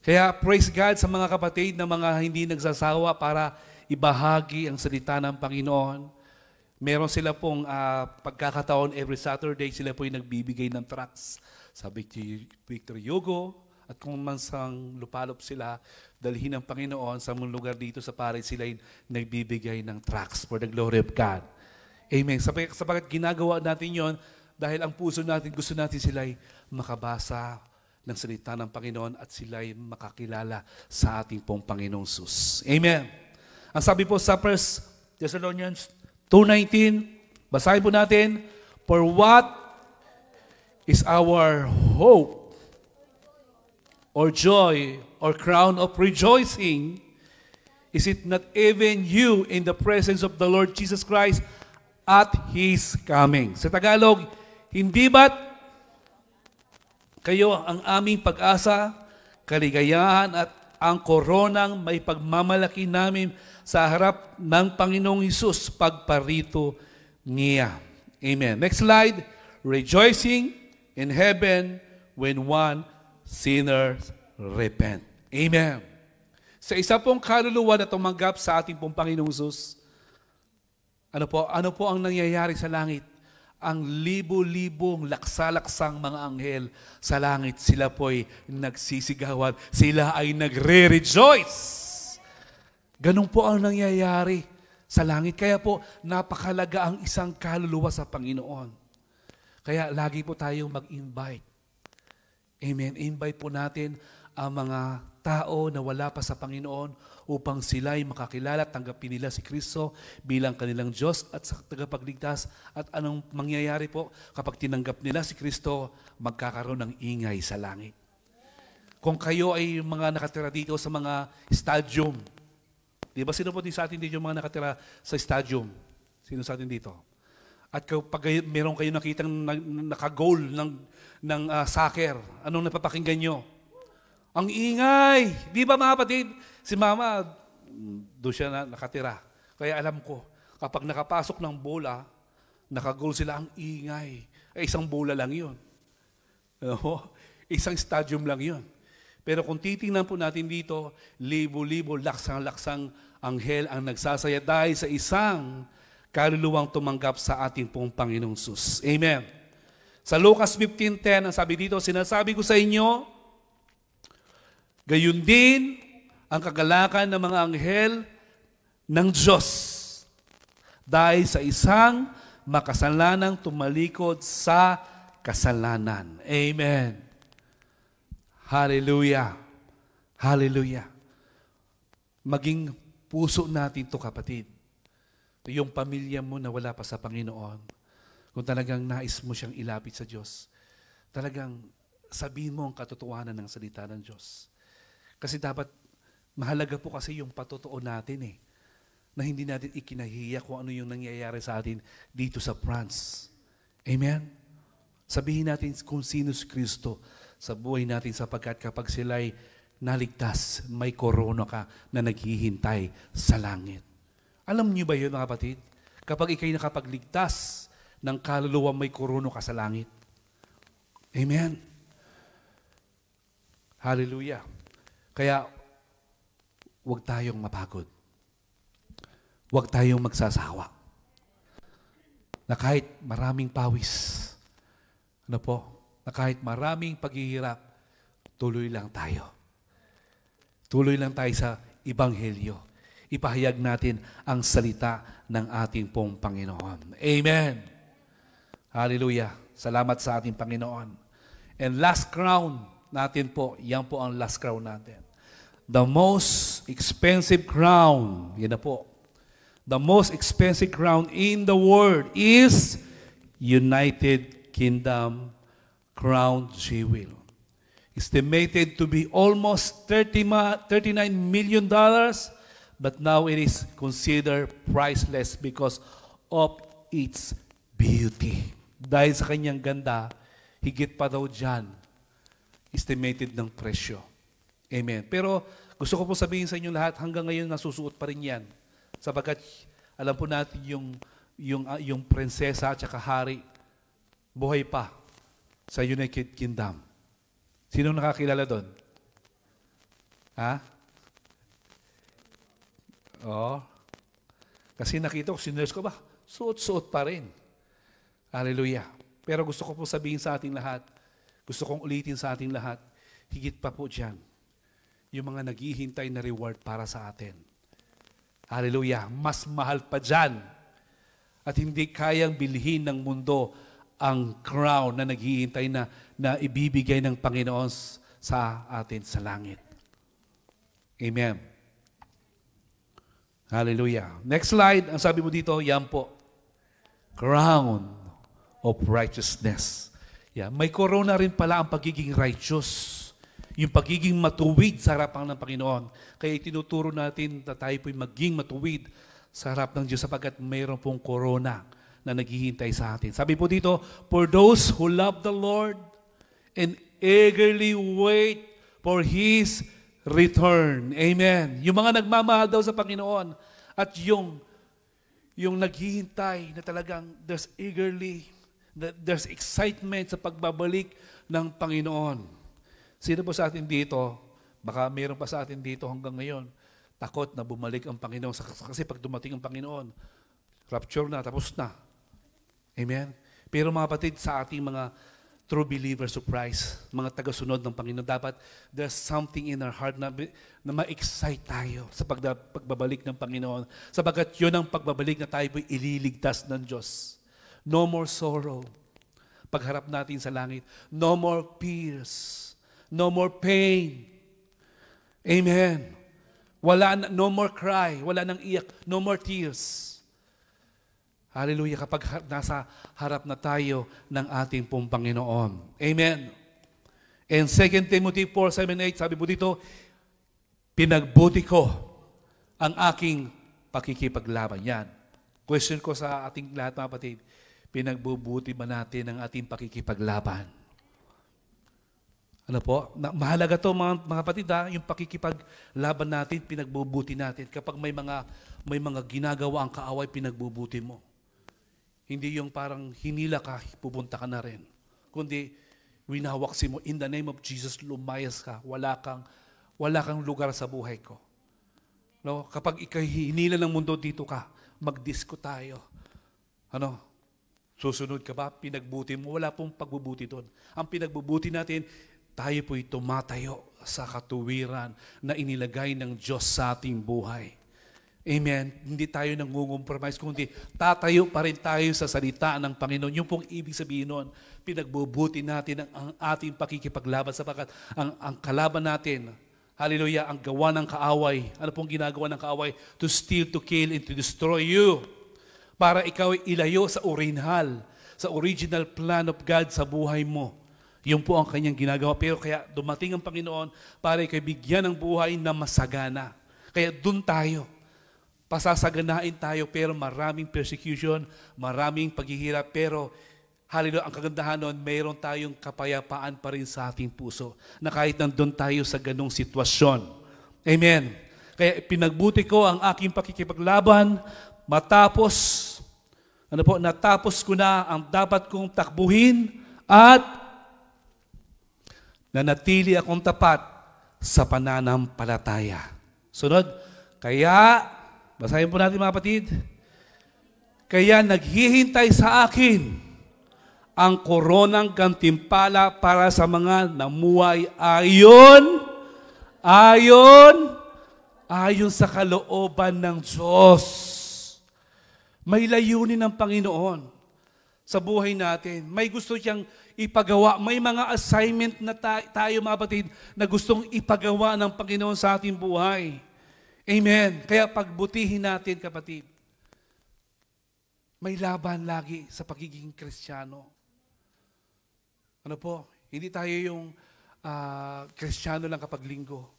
Kaya praise God sa mga kapatid na mga hindi nagsasawa para ibahagi ang salita ng Panginoon, Meron sila pong pagkakataon every Saturday, sila po yung nagbibigay ng tracts sa Victor Hugo. At kung mansang lupalop sila, dalhin ng Panginoon sa mga lugar dito sa Paris, sila yung nagbibigay ng tracts for the glory of God. Amen. Sapagat ginagawa natin yon dahil ang puso natin, gusto natin sila'y makabasa ng salita ng Panginoon at sila'y makakilala sa ating pong Panginoong Sus. Amen. Ang sabi po sa 1 Thessalonians 2:19, basahin po natin, for what is our hope or joy or crown of rejoicing? Is it not even you in the presence of the Lord Jesus Christ at His coming? Sa Tagalog, hindi ba't kayo ang aming pag-asa, kaligayahan at ang koronang may pagmamalaki namin sa harap ng Panginoong Hesus pagparito niya. Amen. Next slide. Rejoicing in heaven when one sinner repent. Amen. Sa isa pong kaluluwa na tumanggap sa ating pong Panginoong Hesus, ano po ang nangyayari sa langit? Ang libo-libong laksa-laksang mga anghel sa langit, sila po'y nagsisigawan, sila ay nagre-rejoice. Ganun po ang nangyayari sa langit. Kaya po, napakalaga ang isang kaluluwa sa Panginoon. Kaya lagi po tayong mag-invite. Amen. Invite po natin ang mga tao na wala pa sa Panginoon upang sila'y makakilala, tanggapin nila si Kristo bilang kanilang Diyos at sa tagapagligtas. At anong mangyayari po kapag tinanggap nila si Kristo, magkakaroon ng ingay sa langit. Kung kayo ay mga nakatira dito sa mga stadium, di ba sino po din sa atin dito yung mga nakatira sa stadium? Sino sa atin dito? At kapag meron kayo nakitang naka-goal ng soccer, anong napapakinggan nyo? Ang ingay! Di ba mga kapatid? Si mama, doon siya nakatira. Kaya alam ko, kapag nakapasok ng bola, naka-goal sila, ang ingay. Isang bola lang yun. Isang stadium lang yun. Pero kung titingnan po natin dito, libo-libo, laksang-laksang anghel ang nagsasaya dahil sa isang kaluluwang tumanggap sa ating pong Panginoong Sus. Amen. Sa Lucas 15:10, ang sabi dito, sinasabi ko sa inyo, gayon din ang kagalakan ng mga anghel ng Diyos dahil sa isang makasalanang tumalikod sa kasalanan. Amen. Hallelujah. Hallelujah. Maging puso natin to kapatid. Yung pamilya mo na wala pa sa Panginoon, kung talagang nais mo siyang ilapit sa Diyos, talagang sabihin mo ang katotohanan ng salita ng Diyos. Kasi dapat, mahalaga po kasi yung patotoo natin na hindi natin ikinahiya kung ano yung nangyayari sa atin dito sa France. Amen? Sabihin natin kung sino si Kristo sa buhay natin sapagkat kapag sila'y naligtas, may korona ka na naghihintay sa langit. Alam niyo ba yun mga kapatid? Kapag ikay nakapagligtas ng kaluluwa, may korona ka sa langit. Amen? Hallelujah. Kaya, huwag tayong mapagod. Huwag tayong magsasawa. Na kahit maraming pawis, na kahit maraming paghihirap, tuloy lang tayo. Tuloy lang tayo sa Ebanghelyo. Ipahayag natin ang salita ng ating pong Panginoon. Amen. Hallelujah. Salamat sa ating Panginoon. And last crown natin po, yan po ang last crown natin. The most expensive crown, yan na po. The most expensive crown in the world is United Kingdom Crown Jewel. Estimated to be almost $39 million, but now it is considered priceless because of its beauty. Dahil sa kanyang ganda, higit pa daw dyan, estimated ng presyo. Amen. Pero gusto ko po sabihin sa inyo lahat, hanggang ngayon nasusuot pa rin yan. Sapagkat alam po natin yung prinsesa at saka hari, buhay pa sa United Kingdom. Sino nakakilala doon? Ha? Oo. Kasi nakita ko, sinerge ko ba? suot-suot pa rin. Hallelujah. Pero gusto ko po sabihin sa ating lahat, gusto kong ulitin sa ating lahat, higit pa po dyan, yung mga naghihintay na reward para sa atin. Hallelujah. Mas mahal pa dyan. At hindi kayang bilhin ng mundo ang crown na naghihintay na ibibigay ng Panginoon sa atin sa langit. Amen. Hallelujah. Next slide. Ang sabi mo dito, yan po. Crown of righteousness. Yeah. May corona rin pala ang pagiging righteous. Yung pagiging matuwid sa harapan ng Panginoon. Kaya itinuturo natin na tayo po'y maging matuwid sa harap ng Diyos sapagkat mayroon pong corona na naghihintay sa atin. Sabi po dito, for those who love the Lord and eagerly wait for His return. Amen. Yung mga nagmamahal daw sa Panginoon at yung naghihintay na talagang there's excitement sa pagbabalik ng Panginoon. Sino po sa atin dito, baka mayroon pa sa atin dito hanggang ngayon, takot na bumalik ang Panginoon. Kasi pag dumating ang Panginoon, rapture na, tapos na. Amen? Pero mga kapatid, sa ating mga true believers of Christ, mga tagasunod ng Panginoon, dapat there's something in our heart na ma-excite tayo sa pagbabalik ng Panginoon. Sabagat yun ang pagbabalik na tayo po'y ililigtas ng Diyos. No more sorrow. Pagharap natin sa langit. No more fears. No more pain. Amen. No more cry. Wala nang iyak. No more tears. Hallelujah. Kapag nasa harap na tayo ng ating pong Panginoon. Amen. And 2 Timothy 4:7-8, sabi po dito, pinagbuti ko ang aking pakikipaglaban. Yan. Question ko sa ating lahat mga kapatid, pinagbubuti ba natin ang ating pakikipaglaban? Ano po? Mahalaga to mga kapatid ha, yung pakikipaglaban natin, pinagbubuti natin. Kapag may mga ginagawa ang kaaway, pinagbubuti mo. Hindi yung parang hinila ka, pupunta ka na rin. Kundi winawaksi mo, in the name of Jesus, lumayas ka. Wala kang lugar sa buhay ko. No? Kapag ikay hinila ng mundo, dito ka, mag-disco tayo. Ano? Susunod ka ba? Pinagbuti mo. Wala pong pagbubuti doon. Ang pinagbubuti natin, tayo po'y tumatayo sa katuwiran na inilagay ng Diyos sa ating buhay. Amen. Hindi tayo nangungumpromise, kundi tatayo pa rin tayo sa salita ng Panginoon. Yung pong ibig sabihin nun, pinagbubuti natin ang ating pakikipaglaban sapagkat ang kalaban natin, hallelujah, ang gawa ng kaaway. Ano pong ginagawa ng kaaway? To steal, to kill, and to destroy you. Para ikaw ay ilayo sa original plan of God sa buhay mo. Yun po ang kanyang ginagawa. Pero kaya dumating ang Panginoon para ikay bigyan ng buhay na masagana. Kaya dun tayo. Pasasaganain tayo pero maraming persecution, maraming paghihirap. Pero hallelujah, ang kagandahan nun, mayroon tayong kapayapaan pa rin sa ating puso na kahit nandun tayo sa ganong sitwasyon. Amen. Kaya pinagbuti ko ang aking pakikipaglaban natapos ko na ang dapat kong takbuhin at nanatili akong tapat sa pananampalataya. Sunod, kaya, basahin po natin mga kapatid, kaya naghihintay sa akin ang koronang gantimpala para sa mga namuhay ayon sa kalooban ng Diyos. May layunin ng Panginoon sa buhay natin. May gusto siyang ipagawa. May mga assignment na tayo mga kapatid na gustong ipagawa ng Panginoon sa ating buhay. Amen. Kaya pagbutihin natin kapatid. May laban lagi sa pagiging Kristiyano. Ano po? Hindi tayo yung Kristiyano lang kapag linggo.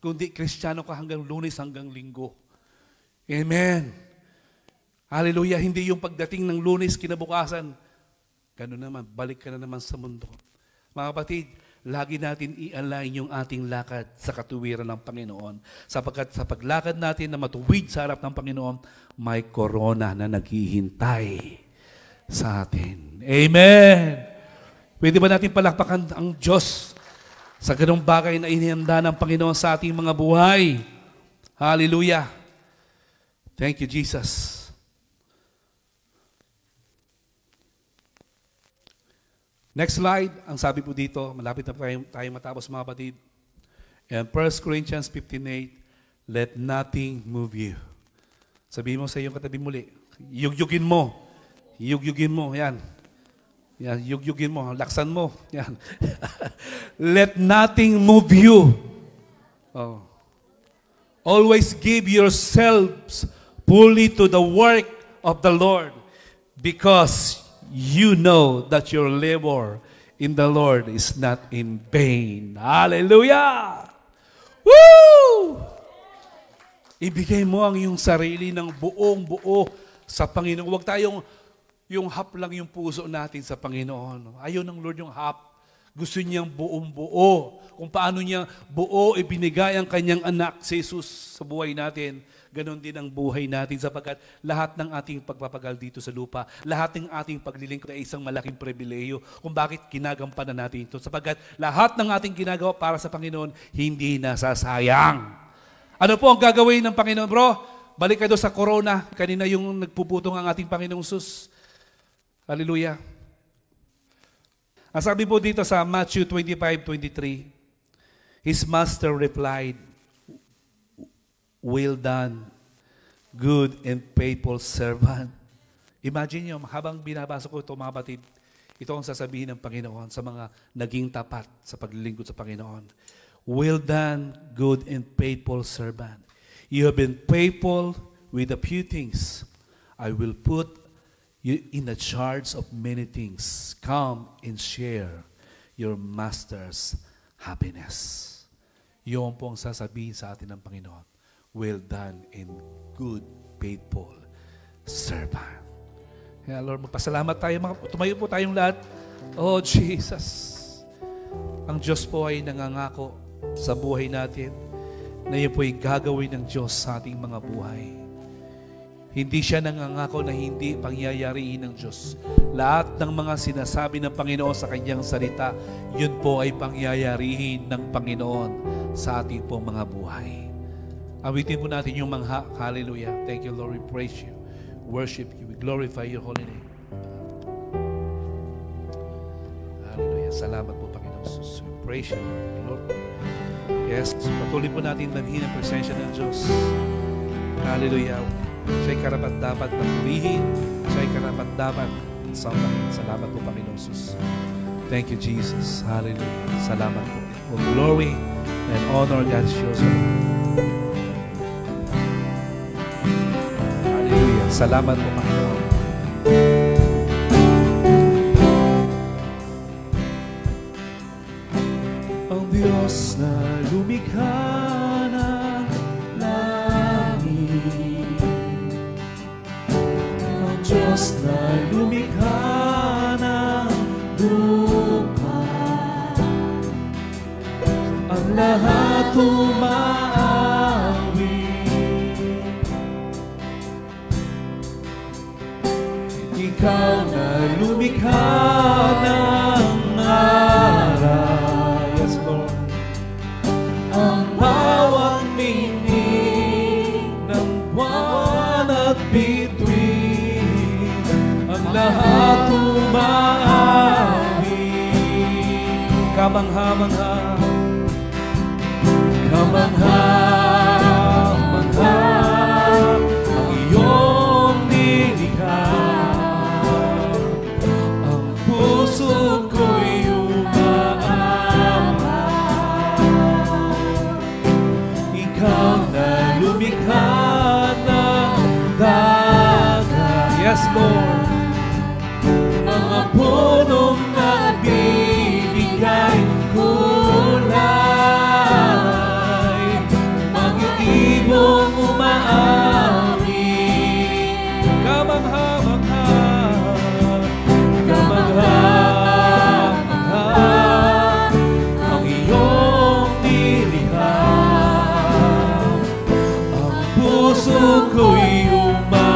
Kundi Kristiyano ka hanggang Lunes hanggang Linggo. Amen. Hallelujah. Hindi yung pagdating ng Lunes kinabukasan, gano'n naman, balik ka na naman sa mundo. Mga kapatid, lagi natin i-align yung ating lakad sa katuwiran ng Panginoon. Sapagkat sa paglakad natin na matuwid sa harap ng Panginoon, may korona na naghihintay sa atin. Amen! Pwede ba natin palakpakan ang Diyos sa ganong bagay na inihanda ng Panginoon sa ating mga buhay? Hallelujah! Thank you, Jesus. Next slide, ang sabi po dito, malapit na tayo matapos mga kapatid. And 1 Corinthians 15:8, let nothing move you. Sabihin mo sa iyong katabi muli, yugyugin mo. Yugyugin mo, yan. Yan, yugyugin mo, laksan mo. Yan. Let nothing move you. Oh. Always give yourselves fully to the work of the Lord, because you know that your labor in the Lord is not in vain. Hallelujah! Woo! Ibigay mo ang iyong sarili ng buong-buo sa Panginoon. Huwag tayong yung half lang yung puso natin sa Panginoon. Ayaw ng Lord yung half. Gusto niyang buong-buo. Kung paano niya buo ibinigay ang kanyang anak, si Jesus, sa buhay natin, ganon din ang buhay natin sapagkat lahat ng ating pagpapagal dito sa lupa, lahat ng ating paglilingkod ay isang malaking pribileyo kung bakit ginagampanan natin ito. Sapagkat lahat ng ating ginagawa para sa Panginoon, hindi nasasayang. Ano po ang gagawin ng Panginoon, bro? Balik kayo sa corona. Kanina yung nagpuputong ang ating Panginoong Sus. Hallelujah. Ang sabi po dito sa Matthew 25:23, His master replied, well done, good and faithful servant. Imagine nyo, habang binabasa ko ito mga batid, ito ang sasabihin ng Panginoon sa mga naging tapat sa paglilingkod sa Panginoon. Well done, good and faithful servant. You have been faithful with a few things. I will put you in the charge of many things. Come and share your master's happiness. Yun po ang sasabihin sa atin ng Panginoon. Well done and good, faithful servant. Kaya Lord, magpasalamat tayo. Tumayo po tayong lahat. Oh Jesus, ang Diyos po ay nangangako sa buhay natin na yun po ay gagawin ng Diyos sa ating mga buhay. Hindi siya nangangako na hindi pangyayariin ng Diyos. Lahat ng mga sinasabi ng Panginoon sa kanyang salita, yun po ay pangyayariin ng Panginoon sa ating pong mga buhay. Awitin po natin yung mga hallelujah. Thank you, Lord. We praise you. Worship you. We glorify your holy name. Hallelujah. Salamat po, Panginoon Jesus. We praise you, Lord. Yes, patuloy po natin dalhin ang presensya ng Diyos. Hallelujah. Siya'y karapat-dapat na purihin. Siya'y karapat-dapat sambahin. Salamat po, Panginoon Jesus. Thank you, Jesus. Hallelujah. Salamat po. All glory and honor God shows you. Hallelujah. Salamat po, Panginoon. Ang Diyos na lumikha ng langit, ang Diyos na lumikha ng lupa, ang lahat umaawi. Ikaw na lumikha ng araw, yes Lord, ang bawat minig ng buwan at bituin, ang lahat umaawi. Kamangha-mangha, kamangha-mangha ang iyong nilikha. Ang puso ko'y umaamay. Ikaw na lumikha ng dagat, yes Lord, mga punong nagbibigay kulay, mga ibong umaawi. Kamangha-mangha, kamangha-mangha ang iyong nilikha. Ang puso ko'y umaamay.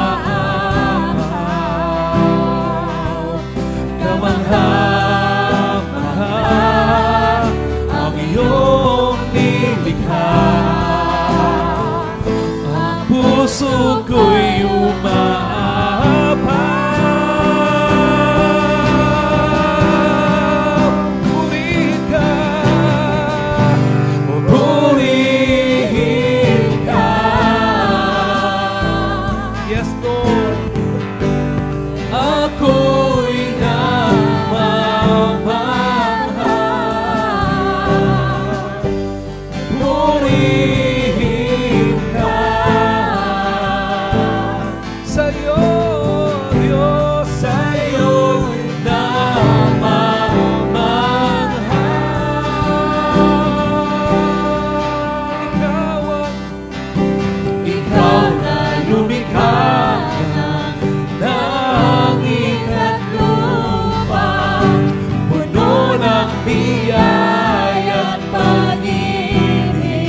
sa'yo, Diyos, sa'yo'y namamahal. Ikaw na lumikha ng langit at lupa, puno ng biyaya at pag-ibig.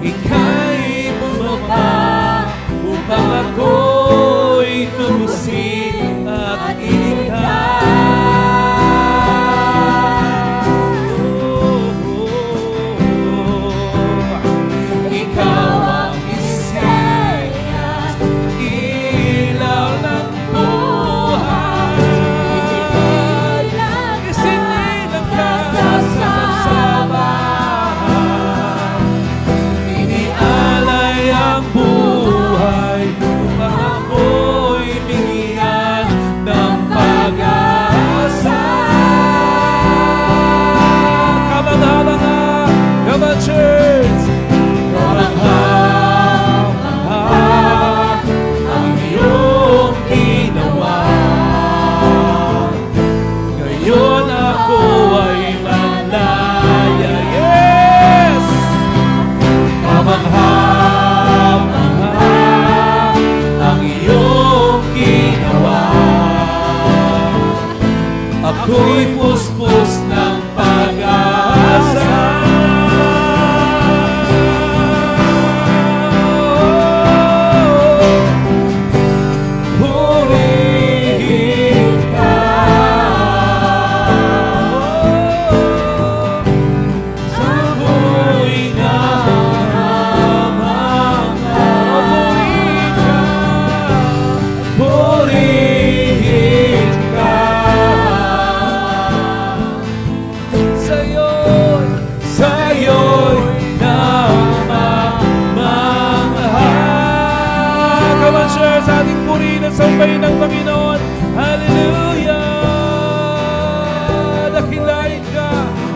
Ika'y bumaba upang ako'y tubusin at ikaw ang Mesiyas, ilaw ng buhay. Isinilang ka sa sabahan, inialay ang buhay upang ako'y bigyan ng pag-asa. Kamangha nga, come on church! Kamangha ang iyong ginawa, ngayon ako ay malaya. Yes! Kamangha ang iyong ginawa, ako'y puspos ng pag-asa. Purihin ka, ako'y namamahal. Purihin ka, sa'yo'y namamahal. Come on, church, sa ating purihin at sambahin ng Panginoon. Hallelujah! Dakilain ka,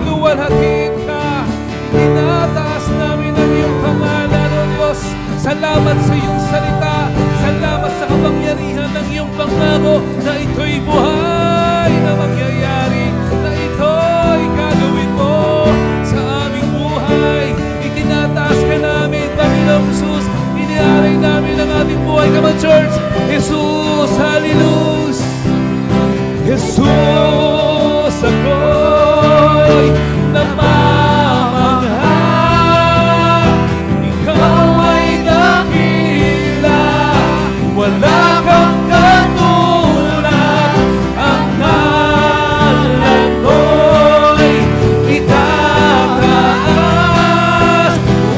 luwalhatiin ka, itinataas namin ang iyong pangalan, O Diyos. Salamat sa iyong salita, salamat sa kapangyarihan ng iyong pangako na ito'y buhay na mangyayari, na ito'y gagawin mo sa aming buhay. Itinataas ka namin, Panginoong Jesus, iniaray namin ang ating buhay. Come on, church! Jesus, hallelujah! Jesus, ako'y namamahal. Ikaw ay dakila, wala kang katulad. Ang ngalan mo'y itataas,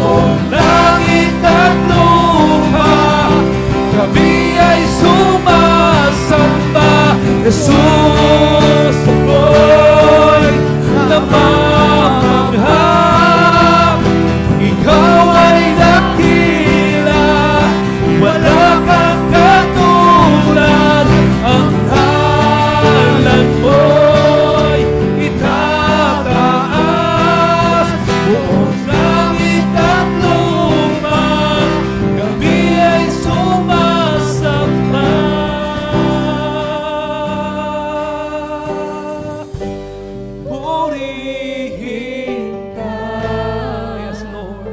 buong langit at lupa, kami ay sumasamba. Jesus, ako'y namamahal. Ikaw ay dakila, wala kang katulad. Ang ngalan mo'y itataas, buong langit at lupa, kami ay sumasamba. Purihin ka. Yes, Lord.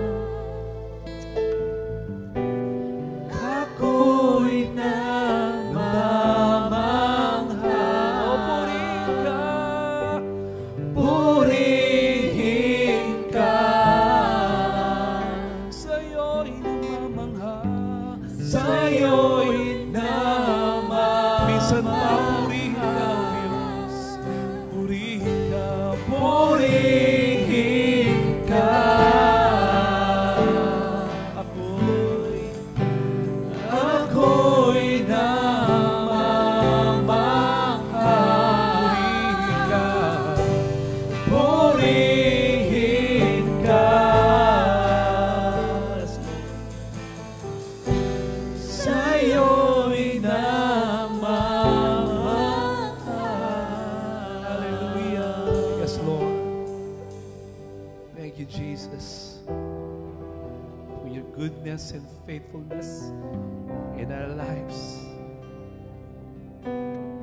Ako'y namamahal. O, purihin ka. Purihin ka. Sa'yo'y namamahal. Sa'yo'y namamahal. Minsan pa, purihin ka, O Diyos. Purihin ka. Purihin ka. Ako'y namamahal. Purihin ka. Sa'yo goodness and faithfulness in our lives.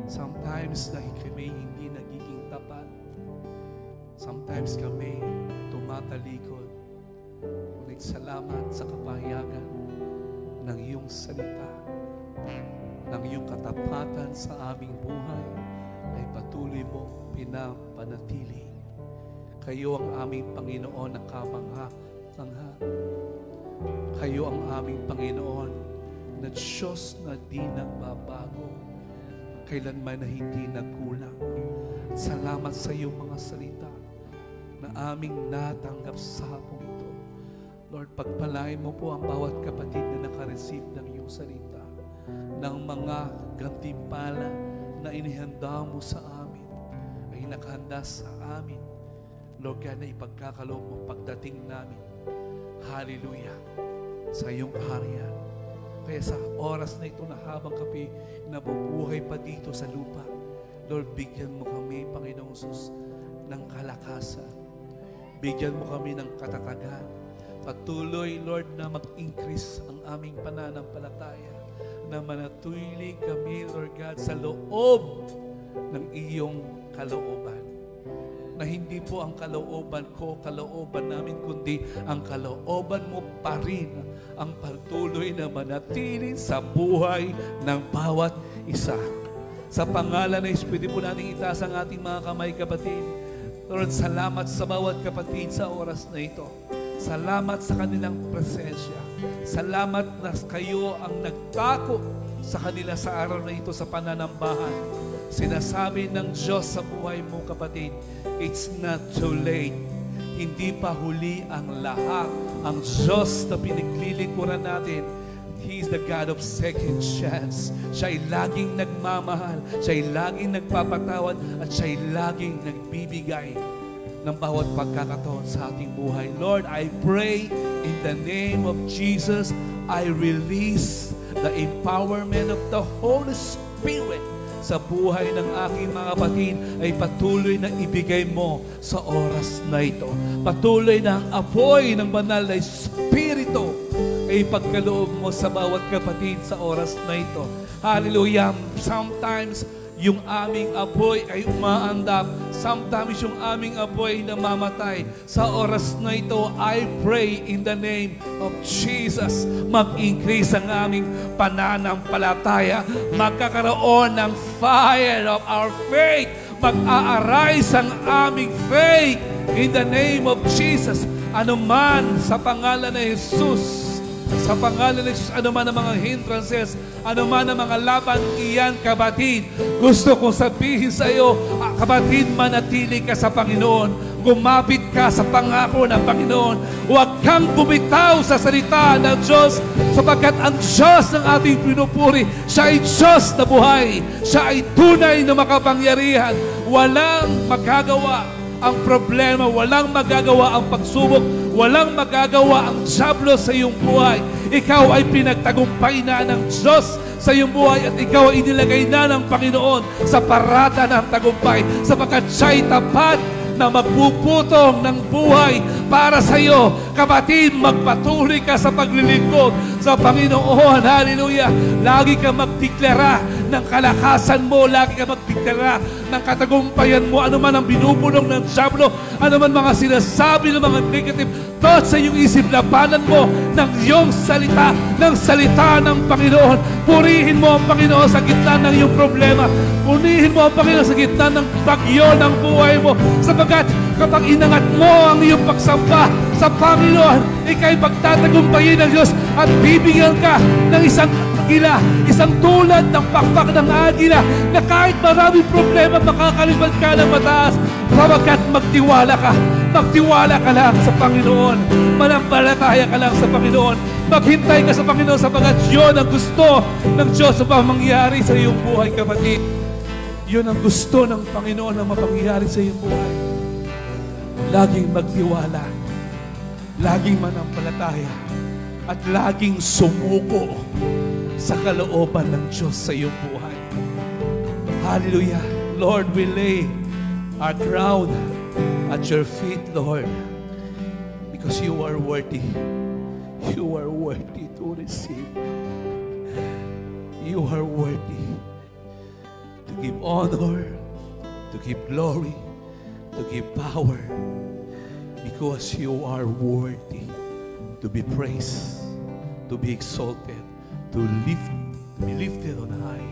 Sometimes kami hindi nagiging tapat. Sometimes kami tumatalikod. Ngunit salamat sa kapahayagan ng iyong salita, ng iyong katapatan sa aming buhay ay patuloy mong pinapanatili. Kayo ang aming Panginoon na kamangha-mangha. Kayo ang aming Panginoon na Diyos na di nagbabago, kailanman na hindi nagkulang. Salamat sa iyong mga salita na aming natanggap sa hapong ito. Lord, pagpalain mo po ang bawat kapatid na nakareceive ng iyong salita, ng mga gantimpala na inihanda mo sa amin, ay nakahanda sa amin. Lord, kaya na ipagkakaloob mo pagdating namin. Hallelujah! Sa iyong kaharian. Kaya sa oras na ito na habang kami nabubuhay pa dito sa lupa, Lord, bigyan mo kami, Panginoong Sus, ng kalakasan. Bigyan mo kami ng katatagan. Patuloy, Lord, na mag-increase ang aming pananampalataya, na manatili kami, Lord God, sa loob ng iyong kalooban. Na hindi po ang kalooban ko, kalooban namin, kundi ang kalooban mo pa rin ang patuloy na manatili sa buhay ng bawat isa. Sa pangalan ng Espiritu po natin itaas ang ating mga kamay, kapatid. Lord, salamat sa bawat kapatid sa oras na ito. Salamat sa kanilang presensya. Salamat na kayo ang nagtako sa kanila sa araw na ito sa pananambahan. Sinasabi ng Diyos sa buhay mo, kapatid, it's not too late. Hindi pa huli ang lahat. Ang Diyos na pinaglilingkuran natin, He is the God of second chance. Siya ay laging nagmamahal. Siya ay laging nagpapatawad. At siya ay laging nagbibigay ng bawat pagkakataon sa ating buhay. Lord, I pray in the name of Jesus, I release the empowerment of the Holy Spirit sa buhay ng aking mga kapatid ay patuloy na ibigay mo sa oras na ito. Patuloy na ang apoy ng banal na Espiritu ay pagkaloob mo sa bawat kapatid sa oras na ito. Hallelujah! Sometimes, yung aming apoy ay umaandap. Sometimes yung aming apoy ay namamatay. Sa oras na ito, I pray in the name of Jesus, mag-increase ang aming pananampalataya. Magkakaroon ng fire of our faith. Mag-a-arise ang aming faith in the name of Jesus. Ano man sa pangalan ng Jesus, sa pangalan ng Jesus, ano man ang mga hindrances, ano man ang mga laban, iyan, kapatid. Gusto kong sabihin sa iyo, kapatid, manatili ka sa Panginoon. Gumapit ka sa pangako ng Panginoon. Huwag kang bumitaw sa salita ng Diyos, sapagkat ang Diyos ng ating pinupuri, siya ay Diyos na buhay. Siya ay tunay na makapangyarihan. Walang magagawa ang problema, walang magagawa ang pagsubok, walang magagawa ang diablo sa iyong buhay. Ikaw ay pinagtagumpay na ng Diyos sa iyong buhay at ikaw ay inilagay na ng Panginoon sa parada ng tagumpay, sapagkat siya'y tapat na magpuputong ng buhay para sa iyo. Kapatid, magpatuloy ka sa paglilingkod sa Panginoon. Hallelujah! Lagi ka magdeklara ng kalakasan mo. Lagi ka magdeklara ng katagumpayan mo. Ano man ang binubulong ng diablo, ano man mga sinasabi ng mga negative thoughts sa iyong isip, labanan mo ng iyong salita, ng salita ng Panginoon. Purihin mo ang Panginoon sa gitna ng iyong problema. Purihin mo ang Panginoon sa gitna ng bagyo ng buhay mo. Sapagkat kapag inangat mo ang iyong pagsamba sa Panginoon, ika'y pagtatagumpayin ng Diyos at bibigyan ka ng isang agila, isang tulad ng pakpak ng agila na kahit maraming problema, makakalipad ka ng mataas, sapagkat magtiwala ka. Magtiwala ka lang sa Panginoon. Manampalataya ka lang sa Panginoon. Maghintay ka sa Panginoon, sapagkat yun ang gusto ng Diyos na mangyari sa iyong buhay, kapatid. Yun ang gusto ng Panginoon na mapangyari sa iyong buhay. Laging magtiwala, laging manampalataya, at laging sumuko sa kalooban ng Diyos sa iyong buhay. Hallelujah! Lord, we lay our crown at your feet, Lord, because you are worthy. You are are worthy to receive. You are worthy to give honor, to give glory, to give power, because you are worthy to be praised, to be exalted, to be lifted on high,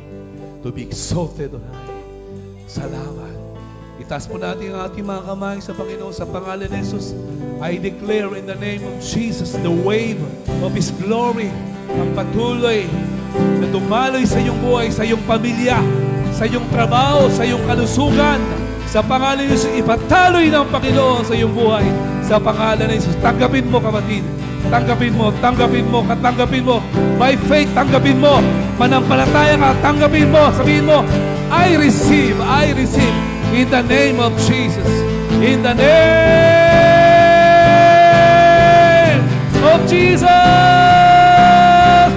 to be exalted on high. Salamat. Itaas po natin ang ating mga kamay sa Panginoon sa pangalan ni Jesus. I declare in the name of Jesus the wave of His glory ang patuloy na dumaloy sa iyong buhay, sa iyong pamilya, sa iyong trabaho, sa iyong kalusugan. Sa pangalan ni Jesus, ipatuloy ng Panginoon sa iyong buhay. Sa pangalan ni Jesus, tanggapin mo kapatid. Tanggapin mo, tanggapin mo, katanggapin mo. By faith, tanggapin mo. Manampalataya ka, tanggapin mo. Sabihin mo, I receive, in the name of Jesus. In the name of Jesus.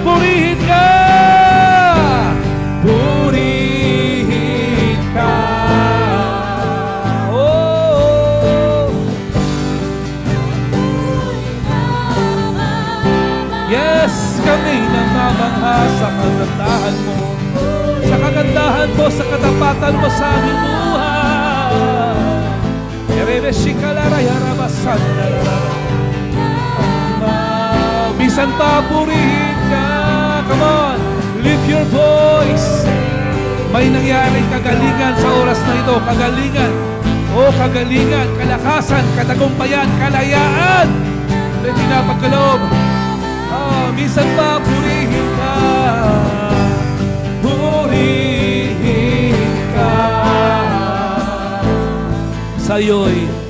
Purihin ka. Purihin ka. Oh. Yes, kami namamangha sa kagandahan mo. Sa kagandahan mo, sa katapatan mo sa aming buhay. Bisan pa purihin ka. Come on, lift your voice. May nangyaring kagalingan sa oras na ito. Kagalingan. Oh, kagalingan, kalakasan, katagumpayan, kalayaan. Hindi na pagkaloob. Bisan pa purihin ka. Purihin ka. Sa'yo'y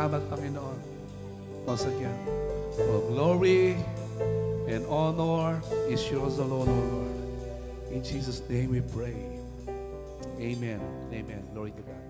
salamat, Panginoon. Once again, glory and honor is yours alone, O Lord. In Jesus' name we pray. Amen. Amen. Glory to God.